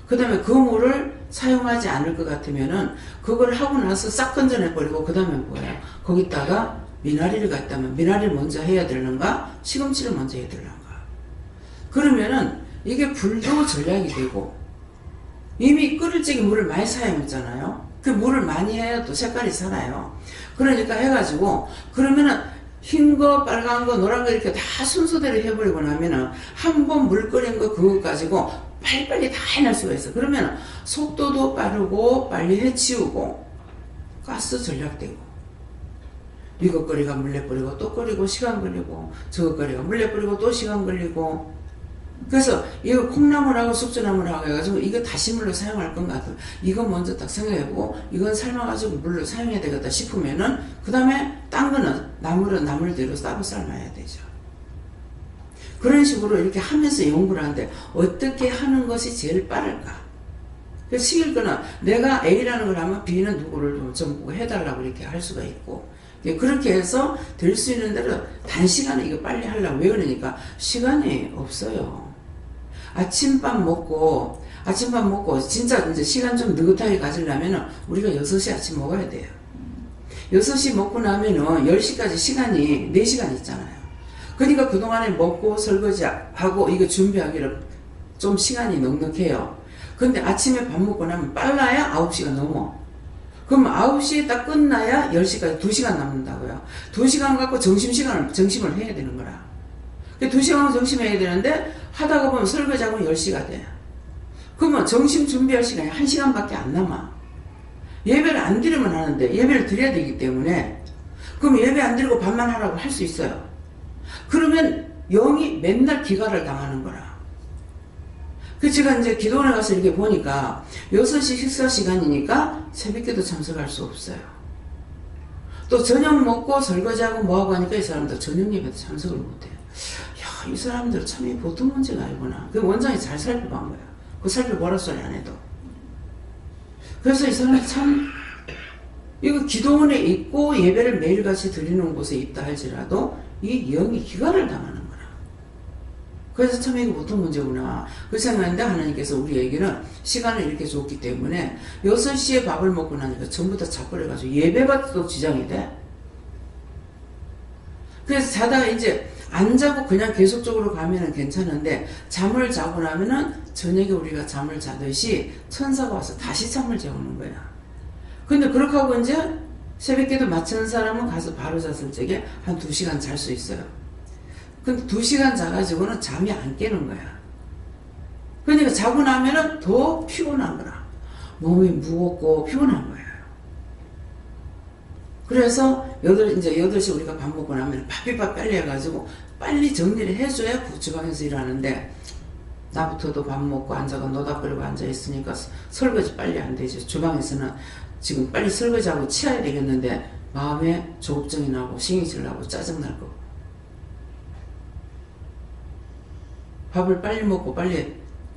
그 다음에 그 물을 사용하지 않을 것 같으면은 그걸 하고 나서 싹 건져내버리고 그 다음에 뭐예요? 거기다가 미나리를 갖다면 미나리를 먼저 해야 되는가? 시금치를 먼저 해야 되는가? 그러면은 이게 불도 전략이 되고 이미 끓일 적에 물을 많이 사용했잖아요. 그 물을 많이 해야 또 색깔이 살아요. 그러니까 해가지고 그러면은 흰 거, 빨간 거, 노란 거 이렇게 다 순서대로 해버리고 나면은 한 번 물 끓인 거 그거 가지고 빨리빨리 다 해낼 수가 있어. 그러면 속도도 빠르고 빨리 해치우고 가스 전략되고 이거 끓이가 물레 뿌리고 또 끓이고 시간 걸리고 저거 끓이가 물레 뿌리고 또 시간 걸리고 그래서 이거 콩나물하고 숙주나물하고 해가지고 이거 다시 물로 사용할 건가 이거 먼저 딱 생각해보고 이건 삶아가지고 물로 사용해야 되겠다 싶으면은 그 다음에 딴 거는 나물대로 따로 삶아야 되죠. 그런 식으로 이렇게 하면서 연구를 하는데 어떻게 하는 것이 제일 빠를까? 그래서 시킬 거는 내가 A라는 걸 하면 B는 누구를 좀 보고 해달라고 이렇게 할 수가 있고 그렇게 해서 될 수 있는 대로 단시간에 이거 빨리 하려고. 왜 그러니까 시간이 없어요. 아침밥 먹고 진짜 이제 시간 좀 느긋하게 가지려면 우리가 6시 아침 먹어야 돼요. 6시 먹고 나면은 10시까지 시간이 4시간 있잖아요. 그러니까 그동안에 먹고 설거지하고 이거 준비하기를 좀 시간이 넉넉해요. 근데 아침에 밥 먹고 나면 빨라야 9시가 넘어. 그럼 9시에 딱 끝나야 10시까지 2시간 남는다고요. 2시간 갖고 점심을 해야 되는 거라. 2시간 점심해야 되는데 하다가 보면 설거지하고 10시가 돼. 그러면 점심 준비할 시간이 1시간밖에 안 남아. 예배를 안 드리면 하는데 예배를 드려야 되기 때문에 그럼 예배 안 드리고 밥만 하라고 할 수 있어요. 그러면 영이 맨날 기가를 당하는 거라. 그 제가 이제 기도원에 가서 이렇게 보니까 6시 식사 시간이니까 새벽기도 참석할 수 없어요. 또 저녁 먹고 설거지하고 뭐하고 하니까 이 사람들 저녁 예배도 참석을 못해요. 야, 이 사람들 참 이 보통 문제가 아니구나. 그 원장이 잘 살펴본 거야. 그 살펴보라 소리 안 해도. 그래서 이 사람이 참 이거 기도원에 있고 예배를 매일같이 드리는 곳에 있다 할지라도 이 영이 기가를 당하는 거라. 그래서 참 이거 보통 문제구나. 그 생각인데 하나님께서 우리에게는 시간을 이렇게 줬기 때문에 6시에 밥을 먹고 나니까 전부 다 자버려가지고 예배가 또 지장이 돼. 그래서 자다가 이제 안 자고 그냥 계속적으로 가면은 괜찮은데 잠을 자고 나면은 저녁에 우리가 잠을 자듯이 천사가 와서 다시 잠을 재우는 거야. 근데 그렇게 하고 이제 새벽기도 마치는 사람은 가서 바로 잤을 적에 한 2시간 잘 수 있어요. 근데 2시간 자가지고는 잠이 안 깨는 거야. 그러니까 자고 나면은 더 피곤한 거라. 몸이 무겁고 피곤한 거예요. 그래서 이제 8시 우리가 밥 먹고 나면 바삐밥 빨리 해가지고 빨리 정리를 해줘야 주방에서 일하는데 나부터도 밥 먹고 앉아가 노닥거리고 앉아있으니까 설거지 빨리 안 되죠. 주방에서는 지금 빨리 설거지하고 치워야 되겠는데 마음에 조급증이 나고 신경질 나고 짜증날 거. 밥을 빨리 먹고 빨리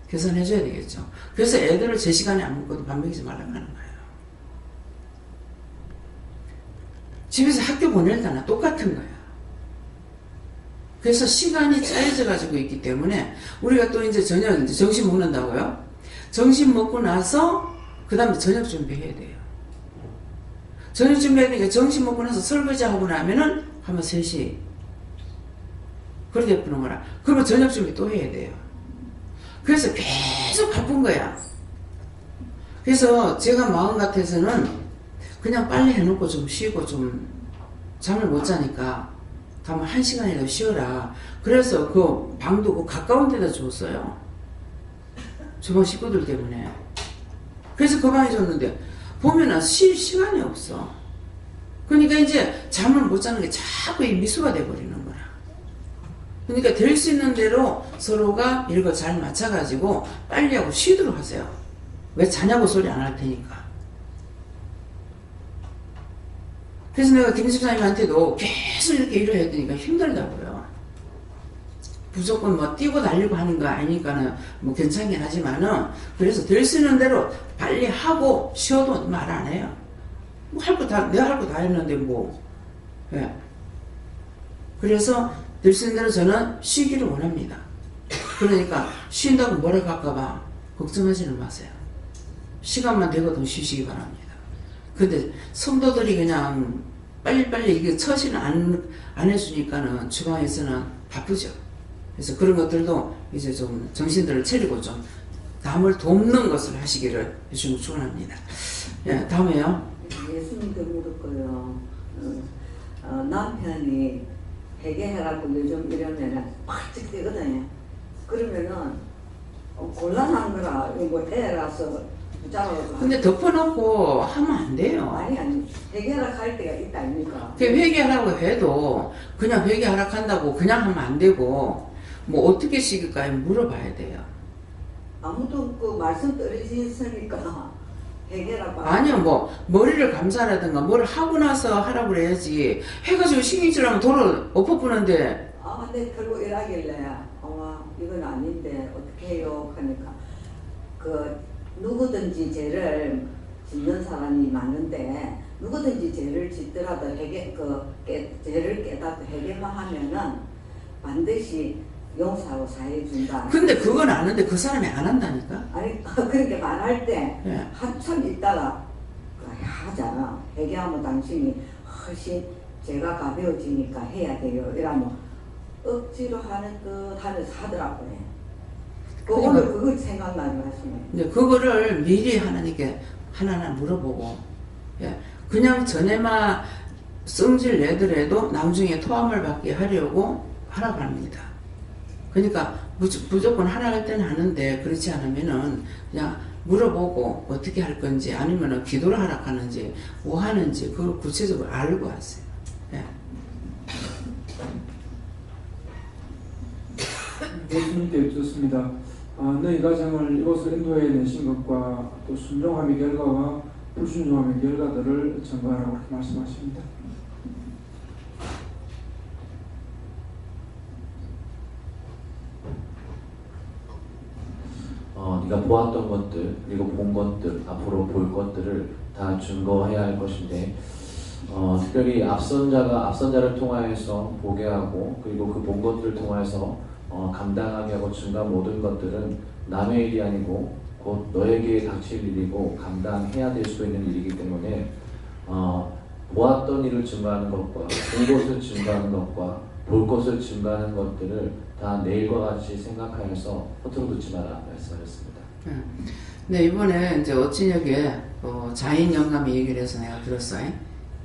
개선해줘야 되겠죠. 그래서 애들을 제 시간에 안 먹고도 밥 먹이지 말라고 하는 거예요. 집에서 학교 보낼 때나 똑같은 거야. 그래서 시간이 짜여져 가지고 있기 때문에 우리가 또 이제 저녁 이제 점심 먹는다고요. 점심 먹고 나서 그 다음에 저녁 준비해야 돼요. 저녁 준비해야 되니까 점심 먹고 나서 설거지 하고 나면은 한번 3시 그렇게 푸는 거라. 그러면 저녁 준비 또 해야 돼요. 그래서 계속 바쁜 거야. 그래서 제가 마음 같아서는 그냥 빨리 해놓고 좀 쉬고 좀 잠을 못 자니까 가면 1시간이라도 쉬어라. 그래서 그 방도 그 가까운 데다 줬어요. 주방 식구들 때문에. 그래서 그 방에 줬는데 보면은 쉴 시간이 없어. 그러니까 이제 잠을 못 자는 게 자꾸 이 미수가 돼버리는 거야. 그러니까 될 수 있는 대로 서로가 이거 잘 맞춰가지고 빨리 하고 쉬도록 하세요. 왜 자냐고 소리 안 할 테니까. 그래서 내가 김 집사님한테도 계속 이렇게 일을 해야 되니까 힘들다고요. 무조건 뭐 뛰고 달리고 하는 거 아니니까는 뭐 괜찮긴 하지만은, 그래서 될 수 있는 대로 빨리 하고 쉬어도 말 안 해요. 뭐 할 거 다, 내가 할 거 다 했는데 뭐. 예. 그래서 될 수 있는 대로 저는 쉬기를 원합니다. 그러니까 쉰다고 뭐라고 할까봐 걱정하지는 마세요. 시간만 되거든 쉬시기 바랍니다. 근데 성도들이 그냥 빨리빨리 이게 처신을 안 해주니까는 주방에서는 바쁘죠. 그래서 그런 것들도 이제 좀 정신들을 차리고 좀 남을 돕는 것을 하시기를 예수님 축원합니다. 예, 다음에요. 예수님도 물었고요. 남편이 회개해라고 요즘 이러면은 팍찍 뛰거든요. 그러면은 곤란한 거라 이거 애라서 붙잡아서. 근데 덮어놓고 하면 안 돼요. 아니 회개하라 할 때가 있다 아닙니까? 회개하라고 해도 그냥 회개하라 한다고 그냥 하면 안 되고 뭐 어떻게 시킬까 물어봐야 돼요. 아무도 그 말씀 떨어지니까 회개라고. 아니요, 뭐 머리를 감싸라든가 뭘 하고 나서 하라고 그래야지. 해가지고 신경질하면 돌을 엎어부는데. 아, 근데 결국 이러길래 이건 아닌데 어떻게 해요? 하니까 그 누구든지 죄를 짓는 사람이 많은데 누구든지 죄를 짓더라도 죄를 깨닫고 회개만 하면은 반드시 용서하고 사해준다. 근데 그건 아는데 그 사람이 안 한다니까? 아니 그렇게 말할 때 네. 한참 있다가 하잖아. 회개하면 당신이 훨씬 죄가 가벼워지니까 해야 돼요. 이러면 억지로 하는 듯 하면서 하더라고요. 오늘 그걸 생각나게 하시네. 근데 그거를 미리 하나님께 하나하나 물어보고, 예. 그냥 전에만 성질 내더라도 나중에 토함을 받게 하려고 하라고 합니다. 그러니까 무조건 하라 할 때는 하는데 그렇지 않으면은 그냥 물어보고 어떻게 할 건지 아니면은 기도를 하라 하는지 뭐 하는지 그걸 구체적으로 알고 하세요. 예. 예수님께 여쭙습니다. 너희 가정을 이곳을 인도해 내신 것과 또 순종함의 결과와 불순종함의 결과들을 증거하라고 그렇게 말씀하십니다. 네가 보았던 것들 그리고 본 것들 앞으로 볼 것들을 다 증거해야 할 것인데 특별히 앞선자를 통하여서 보게 하고 그리고 그 본 것들을 통하여서 감당하게 하고 증거한 모든 것들은 남의 일이 아니고 곧 너에게 닥칠 일이고 감당해야 될 수 있는 일이기 때문에 보았던 일을 증거하는 것과 본 것을 증거하는 것과 볼 것을 증거하는 것들을 다 내일과 같이 생각하여서 허투루 듣지 마라 말씀하셨습니다. 네, 이번에 이제 어찌녁에 자인 영감이 얘기를 해서 내가 들었어요.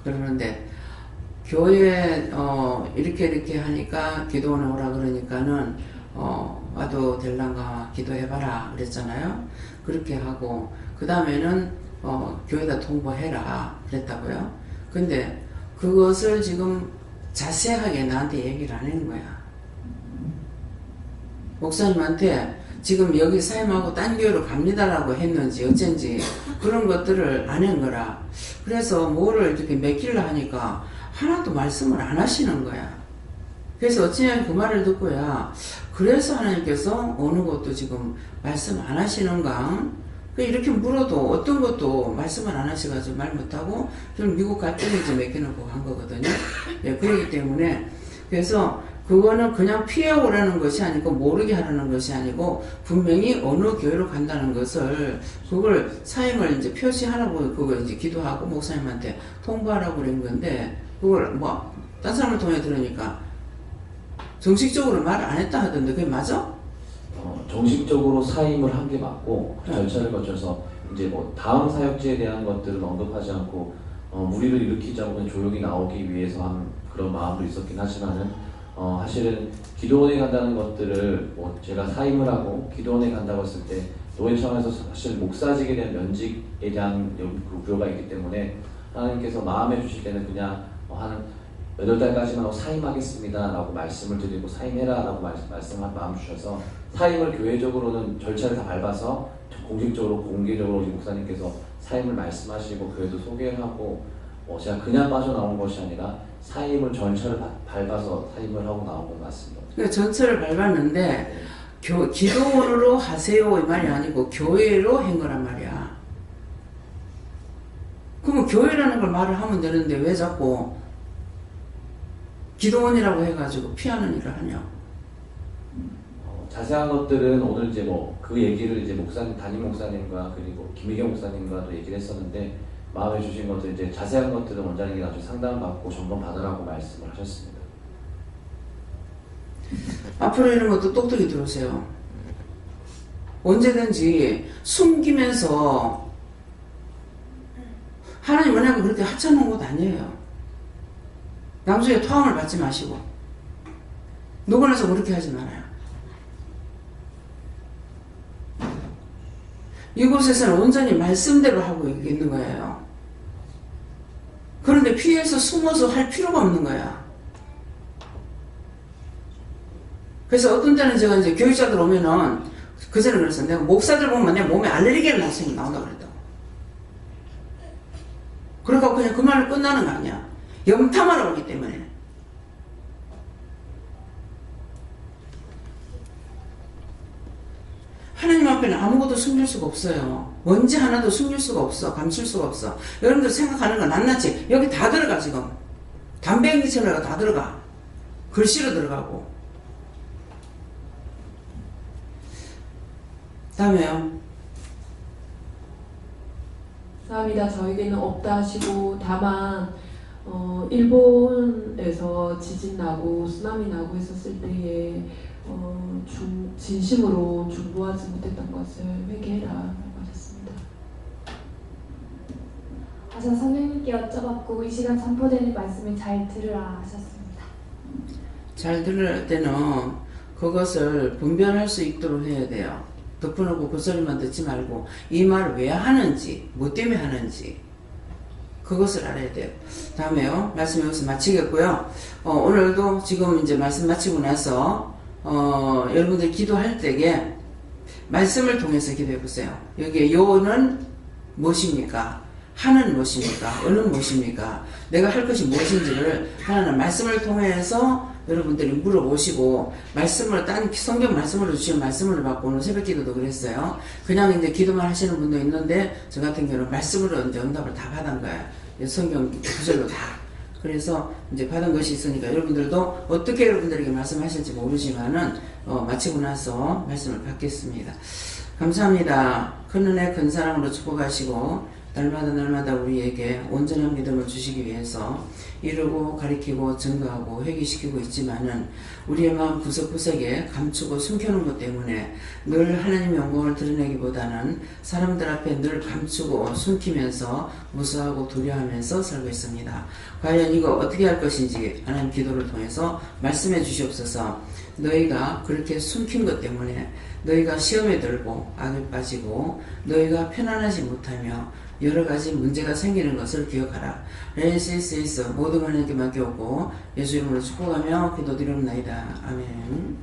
그러는데 교회 이렇게 하니까 기도원에 오라 그러니까는 와도 될란가 기도해봐라 그랬잖아요. 그렇게 하고 그 다음에는 교회에다 통보해라 그랬다고요. 근데 그것을 지금 자세하게 나한테 얘기를 안 하는 거야. 목사님한테 지금 여기 사임하고 딴 교회로 갑니다라고 했는지 어쩐지 그런 것들을 안 한 거라. 그래서 뭐를 이렇게 맡기려 하니까 하나도 말씀을 안 하시는 거야. 그래서 어찌냐면 그 말을 듣고야 그래서 하나님께서 어느 것도 지금 말씀 안 하시는가? 이렇게 물어도 어떤 것도 말씀을 안 하셔가지고 말 못하고 좀 미국 갈 때는 이제 맡겨놓고 간 거거든요. 예, 그렇기 때문에 그래서 그거는 그냥 피해오라는 것이 아니고 모르게 하라는 것이 아니고 분명히 어느 교회로 간다는 것을 그걸 사임을 이제 표시하라고 그걸 이제 기도하고 목사님한테 통보하라고 그런 건데 그걸 뭐 딴 사람을 통해 들으니까 정식적으로 말 안 했다 하던데 그게 맞아? 정식적으로 사임을 한 게 맞고 그 절차를 거쳐서 이제 뭐 다음 사역지에 대한 것들은 언급하지 않고 무리를 일으키자고 그냥 조용히 나오기 위해서 한 그런 마음도 있었긴 하지만은 사실은 기도원에 간다는 것들을 뭐 제가 사임을 하고 기도원에 간다고 했을 때 노회청에서 사실 목사직에 대한 면직에 대한 우려가 있기 때문에 하나님께서 마음에 주실 때는 그냥 한 8달까지만 하고 사임하겠습니다 라고 말씀을 드리고 사임해라 라고 말씀한 마음 주셔서 사임을 교회적으로는 절차를 다 밟아서 공식적으로 공개적으로 목사님께서 사임을 말씀하시고 교회도 소개하고 제가 그냥 빠져나온 것이 아니라 사임을 전체를 밟아서 사임을 하고 나온 것 같습니다. 그러니까 전체를 밟았는데 기도원으로 하세요 이 말이 아니고 교회로 한 거란 말이야. 그러면 교회라는 걸 말을 하면 되는데 왜 자꾸 기도원이라고 해가지고 피하는 일을 하냐? 자세한 것들은 오늘 이제 뭐 그 얘기를 이제 목사님 담임 목사님과 그리고 김희경 목사님과도 얘기를 했었는데 마음에 주신 것들 이제 자세한 것들은 원장님이 나중에 상담 받고 점검 받으라고 말씀을 하셨습니다. 앞으로 이런 것도 똑똑히 들으세요. 언제든지 숨기면서 하나님 은혜가 그렇게 하찮은 것 아니에요. 나중에 토함을 받지 마시고 누구나서 그렇게 하지 말아요. 이곳에서는 온전히 말씀대로 하고 있는 거예요. 그런데 피해서 숨어서 할 필요가 없는 거야. 그래서 어떤 때는 제가 이제 교육자들 오면은 그전에 그랬어. 내가 목사들 보면 내 몸에 알레르기를 나서 나온다고 그랬다고. 그러니까 그냥 그 말로 끝나는 거 아니야. 염탐하러 오기 때문에. 하나님 앞에는 아무것도 숨길 수가 없어요. 먼지 하나도 숨길 수가 없어. 감출 수가 없어. 여러분들 생각하는 건 낱낱이 여기 다 들어가 지금. 담배 연기처럼 다 들어가. 글씨로 들어가고. 다음에요. 감사합니다. 저에게는 없다 하시고 다만 일본에서 지진 나고 쓰나미 나고 했었을 때에 진심으로 중보하지 못했던 것을 회개해라 라고 하셨습니다. 저 선생님께 여쭤봤고 이 시간 선포되는 말씀을 잘 들으라 하셨습니다. 잘 들을 때는 그것을 분별할 수 있도록 해야 돼요. 덮어놓고 그 소리만 듣지 말고 이 말을 왜 하는지 뭐 때문에 하는지 그것을 알아야 돼요. 다음에요. 말씀 여기서 마치겠고요. 오늘도 지금 이제 말씀 마치고 나서 여러분들 기도할 때에 말씀을 통해서 기도해 보세요. 여기에 요는 무엇입니까? 하는 무엇입니까? 어는 무엇입니까? 내가 할 것이 무엇인지를 하나는 말씀을 통해서 여러분들이 물어보시고 말씀을 딴 성경 말씀으로 주시면 말씀으로 받고 오늘 새벽 기도도 그랬어요. 그냥 이제 기도만 하시는 분도 있는데 저 같은 경우는 말씀으로 이제 응답을 다 받은 거예요. 성경 구절로 다. 그래서 이제 받은 것이 있으니까 여러분들도 어떻게 여러분들에게 말씀하실지 모르지만은 마치고 나서 말씀을 받겠습니다. 감사합니다. 큰 은혜 큰 사랑으로 축복하시고 날마다 우리에게 온전한 믿음을 주시기 위해서 이루고 가리키고 증거하고 회개시키고 있지만은 우리의 마음 구석구석에 감추고 숨겨놓은 것 때문에 늘 하나님의 영광을 드러내기보다는 사람들 앞에 늘 감추고 숨기면서 무서워하고 두려워하면서 살고 있습니다. 과연 이거 어떻게 할 것인지 하나님 기도를 통해서 말씀해 주시옵소서. 너희가 그렇게 숨긴 것 때문에 너희가 시험에 들고 악에 빠지고 너희가 편안하지 못하며 여러 가지 문제가 생기는 것을 기억하라. 레이시스에서 모든 하나님께 맡겨오고 예수 이름으로 축복하며 기도드리옵나이다. 아멘.